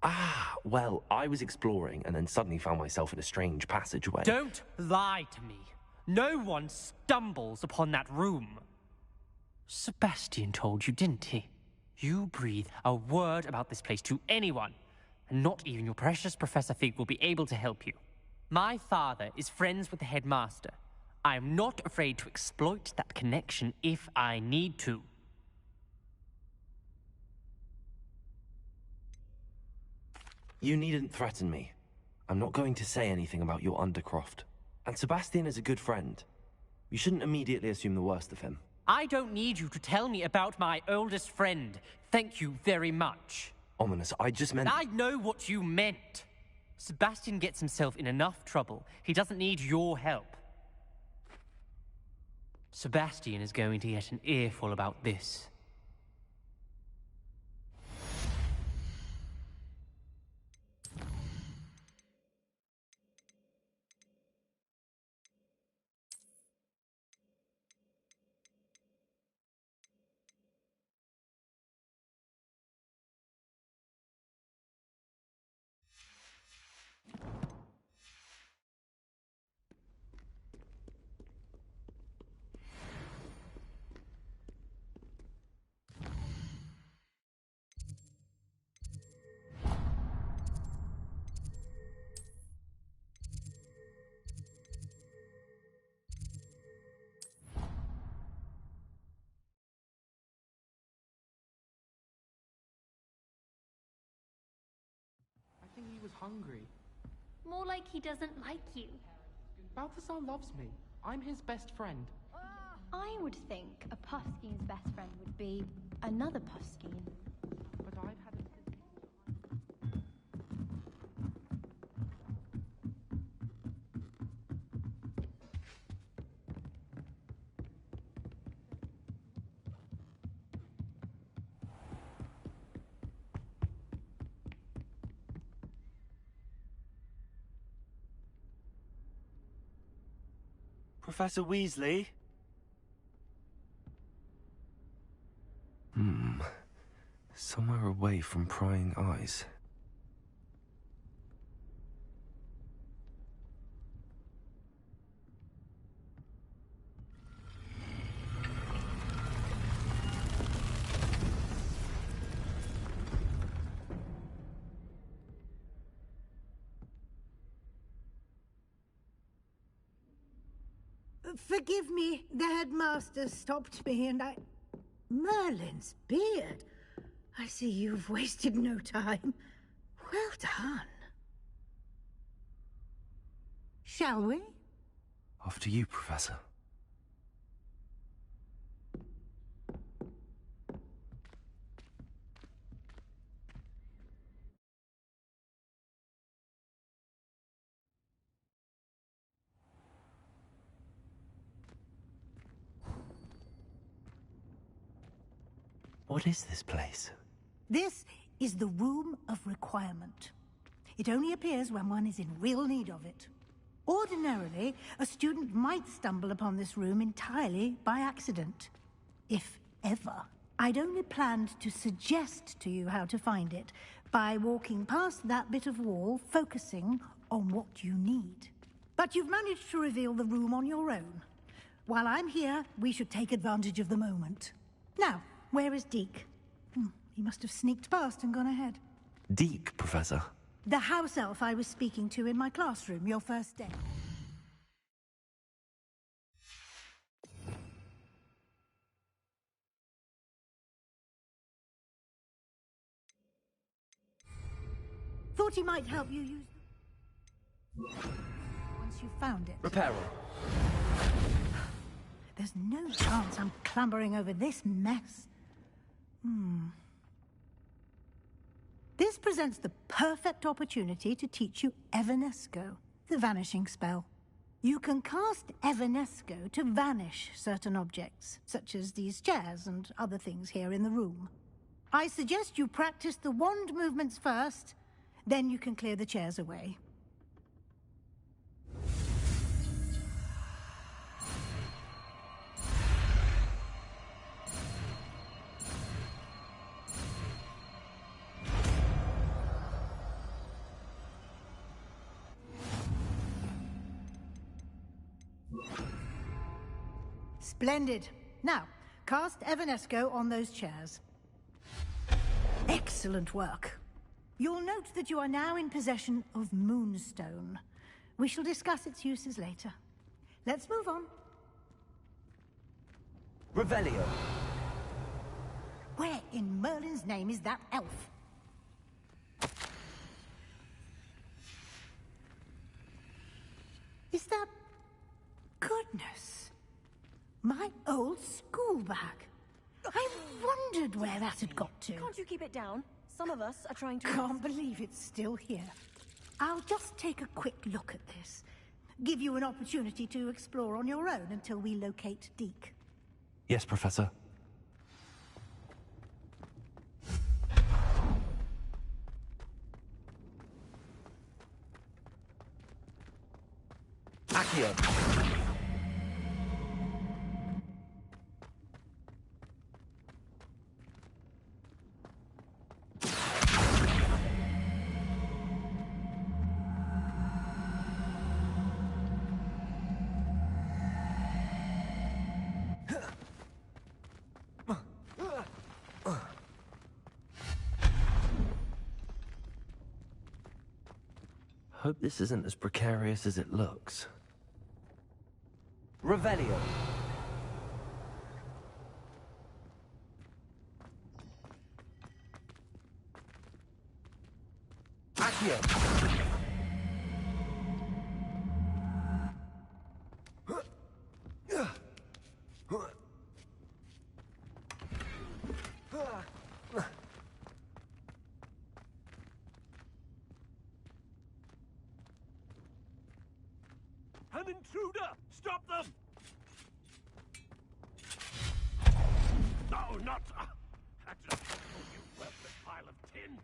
[SPEAKER 2] Ah, well, I was exploring and then suddenly found myself in a strange passageway.
[SPEAKER 10] Don't lie to me. No one stumbles upon that room. Sebastian told you, didn't he? You breathe a word about this place to anyone, and not even your precious Professor Fig will be able to help you. My father is friends with the headmaster. I am not afraid to exploit that connection if I need to.
[SPEAKER 2] You needn't threaten me. I'm not going to say anything about your Undercroft. And Sebastian is a good friend. You shouldn't immediately assume the worst of him.
[SPEAKER 10] I don't need you to tell me about my oldest friend. Thank you very much.
[SPEAKER 2] Ominous, I just meant...
[SPEAKER 10] I know what you meant. Sebastian gets himself in enough trouble. He doesn't need your help. Sebastian is going to get an earful about this.
[SPEAKER 12] I think he was hungry.
[SPEAKER 3] More like he doesn't like you.
[SPEAKER 12] Balthazar loves me. I'm his best friend.
[SPEAKER 3] I would think a Puffskein's best friend would be another Puffskein.
[SPEAKER 12] But I've had a...
[SPEAKER 6] Professor Weasley?
[SPEAKER 2] Somewhere away from prying eyes.
[SPEAKER 13] Forgive me, the headmaster stopped me and I... Merlin's beard. I see you've wasted no time. Well done. Shall we?
[SPEAKER 2] After you, Professor. What is this place?
[SPEAKER 13] This is the Room of Requirement. It only appears when one is in real need of it. Ordinarily, a student might stumble upon this room entirely by accident. If ever. I'd only planned to suggest to you how to find it by walking past that bit of wall, focusing on what you need. But you've managed to reveal the room on your own. While I'm here, we should take advantage of the moment. Now, where is Deke? He must have sneaked past and gone ahead.
[SPEAKER 2] Deke, Professor.
[SPEAKER 13] The house elf I was speaking to in my classroom your first day. Thought he might help you use... Once you found it.
[SPEAKER 2] Reparo.
[SPEAKER 13] There's no chance I'm clambering over this mess. This presents the perfect opportunity to teach you Evanesco, the vanishing spell. You can cast Evanesco to vanish certain objects, such as these chairs and other things here in the room. I suggest you practice the wand movements first, then you can clear the chairs away. Splendid. Now, cast Evanesco on those chairs. Excellent work. You'll note that you are now in possession of Moonstone. We shall discuss its uses later. Let's move on.
[SPEAKER 6] Revelio.
[SPEAKER 13] Where in Merlin's name is that elf? Is that... Goodness. My old school bag. I wondered where that had got to.
[SPEAKER 14] Can't you keep it down? Some of us are trying to...
[SPEAKER 13] Can't believe it's still here. I'll just take a quick look at this. Give you an opportunity to explore on your own until we locate Deke.
[SPEAKER 2] Yes, Professor.
[SPEAKER 6] Accio.
[SPEAKER 2] Hope this isn't as precarious as it looks.
[SPEAKER 6] Revelio. Accio.
[SPEAKER 1] An intruder! Stop them! No, not... Had to kill you, worthless pile of tin!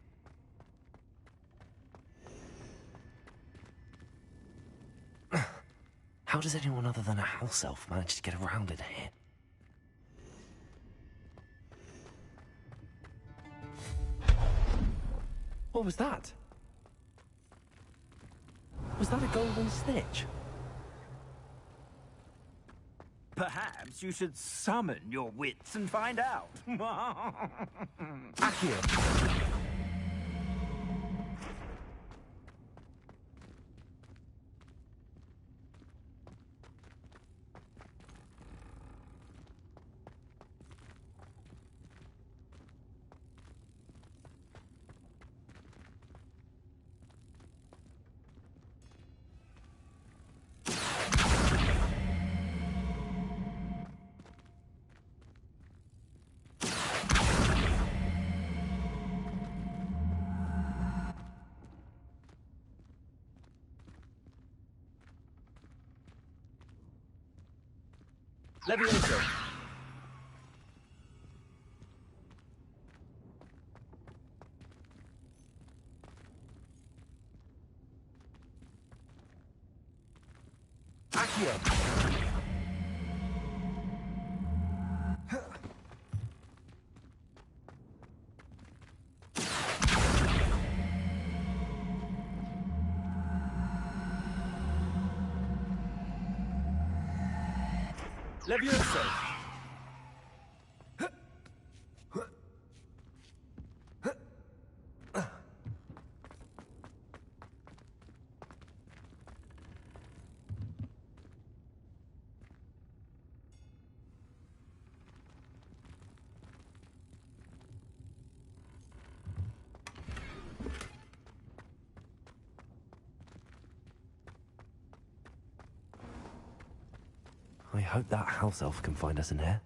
[SPEAKER 2] How does anyone other than a house elf manage to get around in here? What was that? Was that a golden snitch?
[SPEAKER 5] Perhaps you should summon your wits and find out.
[SPEAKER 6] Accio. Levioso. Accio. Levioso.
[SPEAKER 2] I hope that house elf can find us in here.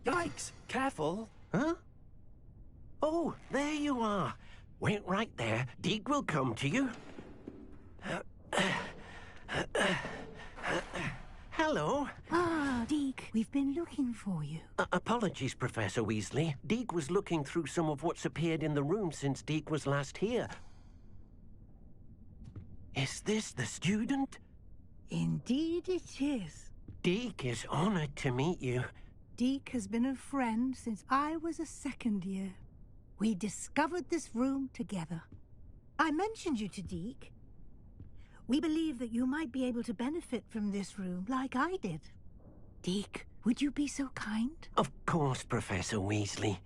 [SPEAKER 7] Yikes! Careful! Huh? Oh, there you are. Wait right there. Deke will come to you. Hello.
[SPEAKER 13] Ah, Deke, we've been looking for you.
[SPEAKER 7] Apologies, Professor Weasley. Deke was looking through some of what's appeared in the room since Deke was last here. Is this the student?
[SPEAKER 13] Indeed it is.
[SPEAKER 7] Deke is honored to meet you.
[SPEAKER 13] Deke has been a friend since I was a second year. We discovered this room together. I mentioned you to Deke. We believe that you might be able to benefit from this room like I did. Deke, would you be so kind?
[SPEAKER 7] Of course, Professor Weasley.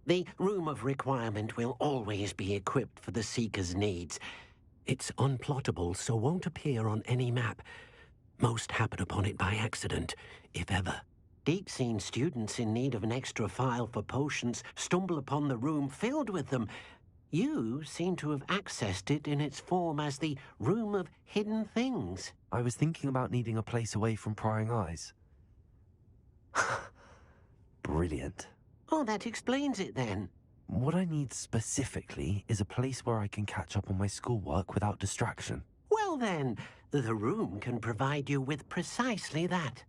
[SPEAKER 7] The Room of Requirement will always be equipped for the Seeker's needs. It's unplottable, so won't appear on any map. Most happen upon it by accident, if ever. Deke's seen students in need of an extra file for potions stumble upon the room filled with them. You seem to have accessed it in its form as the Room of Hidden Things.
[SPEAKER 2] I was thinking about needing a place away from prying eyes. Brilliant.
[SPEAKER 7] Oh, that explains it then.
[SPEAKER 2] What I need specifically is a place where I can catch up on my schoolwork without distraction.
[SPEAKER 7] Well then, the room can provide you with precisely that.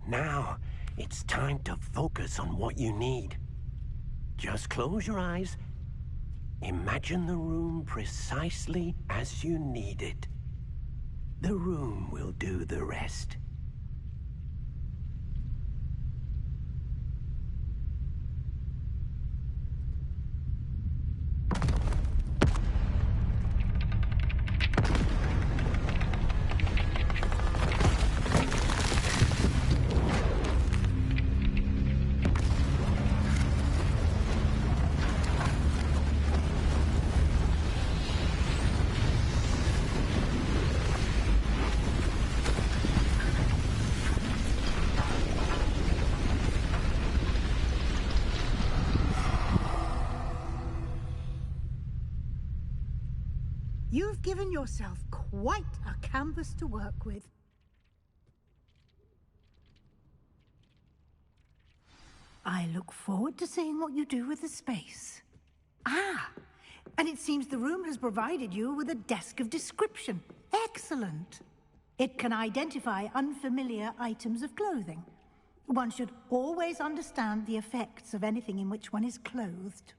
[SPEAKER 7] Now, it's time to focus on what you need. Just close your eyes. Imagine the room precisely as you need it. The room will do the rest.
[SPEAKER 13] You've given yourself quite a canvas to work with. I look forward to seeing what you do with the space. Ah, and it seems the room has provided you with a desk of description. Excellent. It can identify unfamiliar items of clothing. One should always understand the effects of anything in which one is clothed.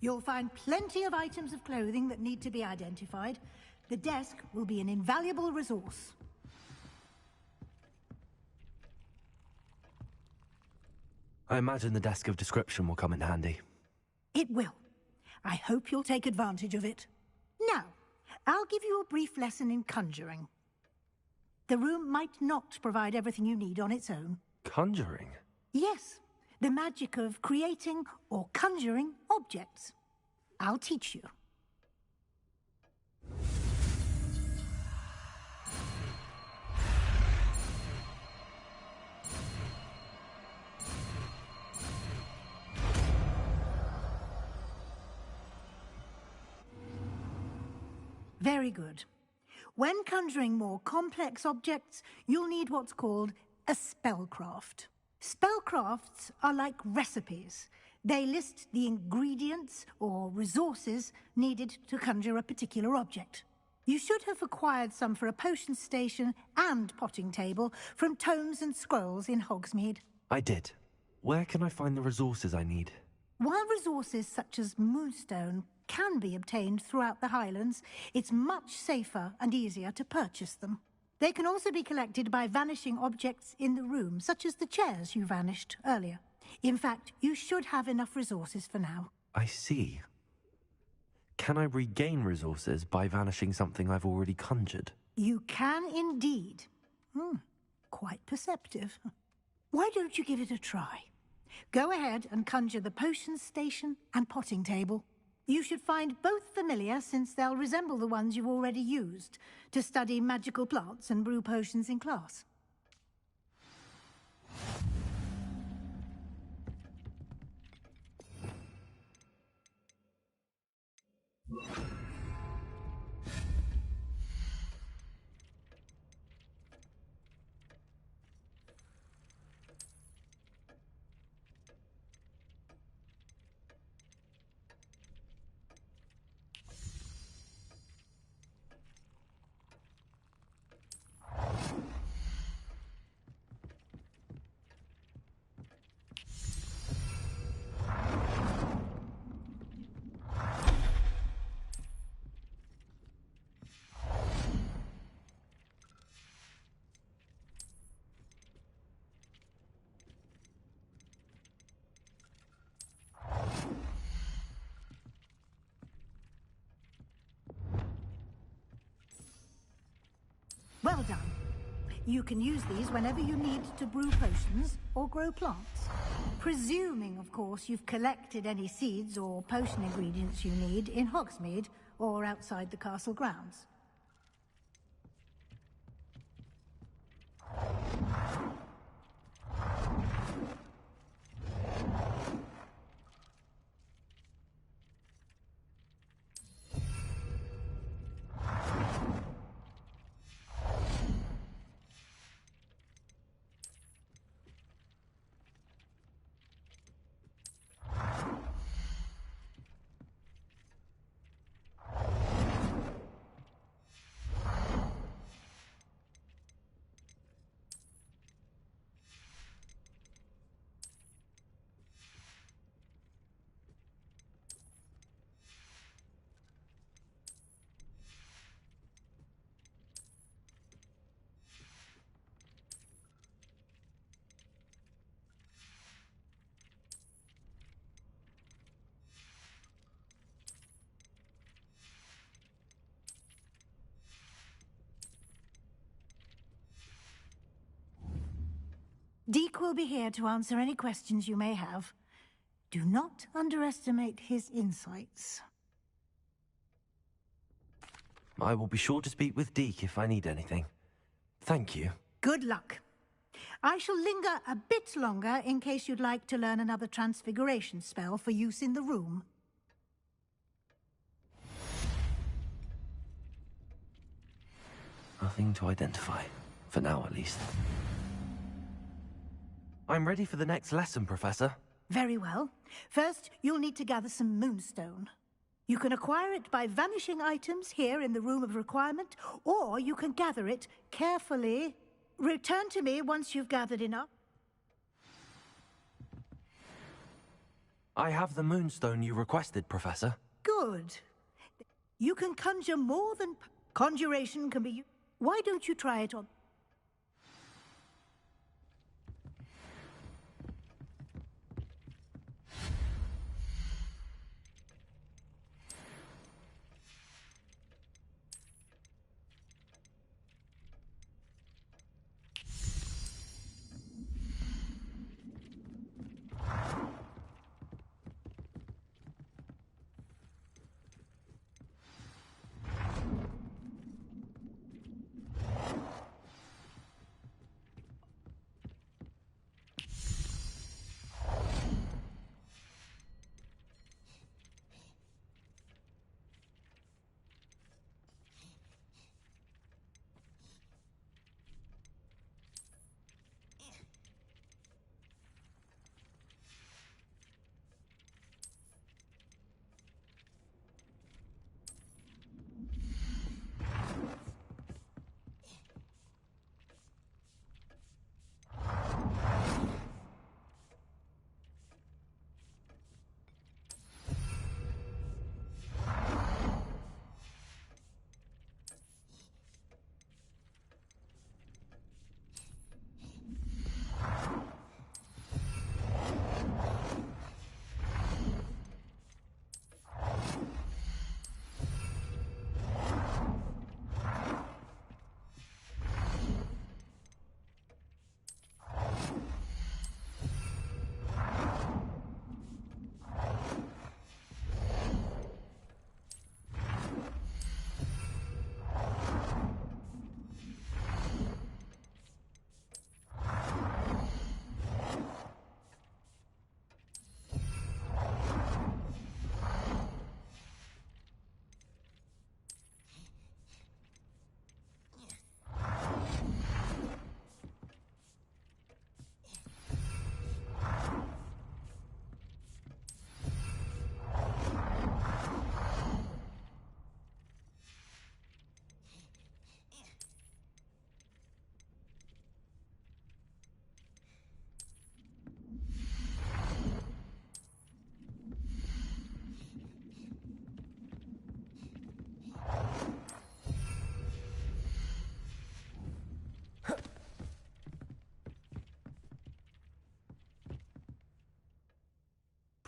[SPEAKER 13] You'll find plenty of items of clothing that need to be identified. The desk will be an invaluable resource.
[SPEAKER 2] I imagine the desk of description will come in handy.
[SPEAKER 13] It will. I hope you'll take advantage of it. Now, I'll give you a brief lesson in conjuring. The room might not provide everything you need on its own.
[SPEAKER 2] Conjuring?
[SPEAKER 13] Yes, the magic of creating or conjuring objects. I'll teach you. Very good. When conjuring more complex objects, you'll need what's called a spellcraft. Spellcrafts are like recipes. They list the ingredients or resources needed to conjure a particular object. You should have acquired some for a potion station and potting table from tomes and scrolls in Hogsmeade.
[SPEAKER 2] I did. Where can I find the resources I need?
[SPEAKER 13] While resources such as moonstone can be obtained throughout the Highlands, it's much safer and easier to purchase them. They can also be collected by vanishing objects in the room, such as the chairs you vanished earlier. In fact, you should have enough resources for now.
[SPEAKER 2] I see. Can I regain resources by vanishing something I've already conjured?
[SPEAKER 13] You can indeed. Quite perceptive. Why don't you give it a try? Go ahead and conjure the potion station and potting table. You should find both familiar, since they'll resemble the ones you've already used to study magical plants and brew potions in class. Well done. You can use these whenever you need to brew potions or grow plants. Presuming, of course, you've collected any seeds or potion ingredients you need in Hogsmeade or outside the castle grounds. Deke will be here to answer any questions you may have. Do not underestimate his insights.
[SPEAKER 2] I will be sure to speak with Deke if I need anything. Thank you.
[SPEAKER 13] Good luck. I shall linger a bit longer in case you'd like to learn another transfiguration spell for use in the room.
[SPEAKER 2] Nothing to identify. For now, at least. I'm ready for the next lesson, Professor.
[SPEAKER 13] Very well. First, you'll need to gather some moonstone. You can acquire it by vanishing items here in the Room of Requirement, or you can gather it carefully. Return to me once you've gathered enough.
[SPEAKER 2] I have the moonstone you requested, Professor.
[SPEAKER 13] Good. You can conjure more than... Conjuration can be... Why don't you try it on...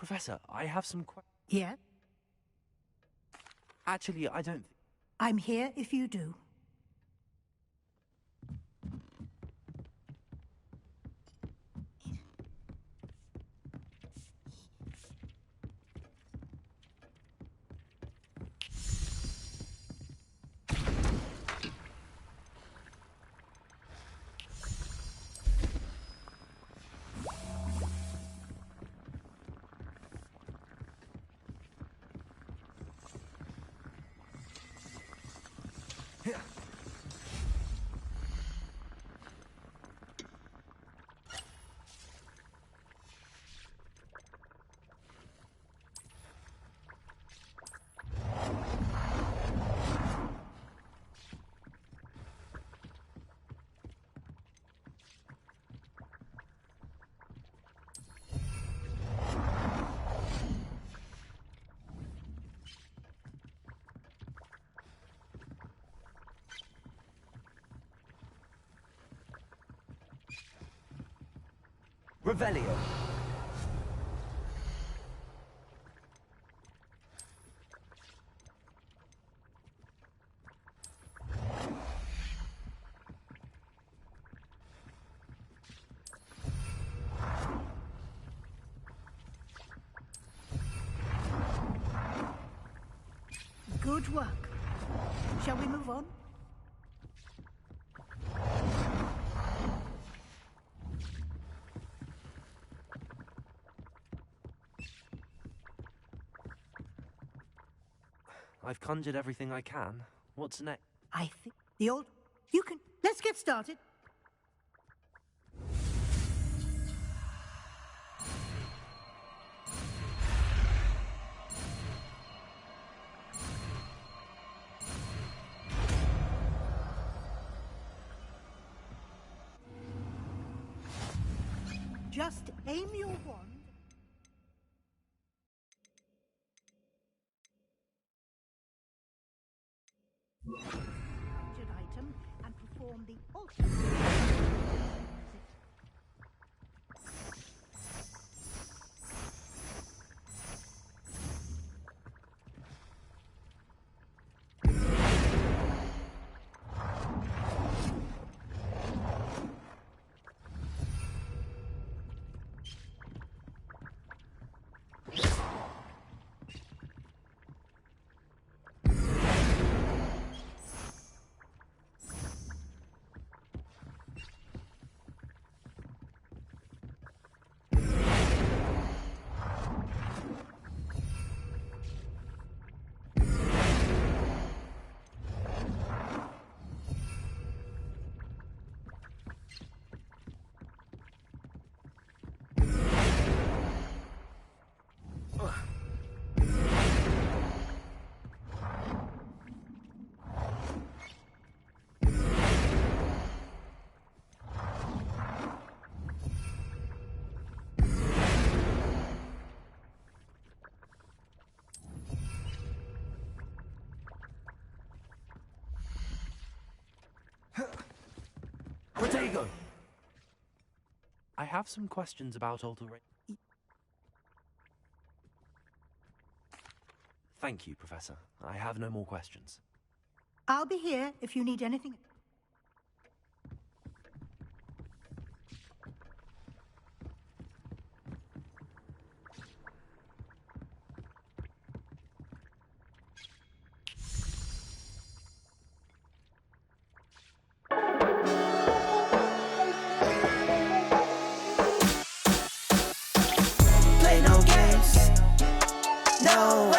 [SPEAKER 2] Professor, I have some
[SPEAKER 13] Yeah?
[SPEAKER 2] Actually, I don't...
[SPEAKER 13] I'm here if you do.
[SPEAKER 2] Revelio.
[SPEAKER 13] Good work. Shall we move on?
[SPEAKER 2] I've conjured everything I can. What's next?
[SPEAKER 13] I think the old... You can... Let's get started. Just aim your wand Captured item and perform the ultimate.
[SPEAKER 2] Protego! I have some questions about alteration. Thank you, Professor. I have no more questions.
[SPEAKER 13] I'll be here if you need anything.
[SPEAKER 15] Play no games, no way.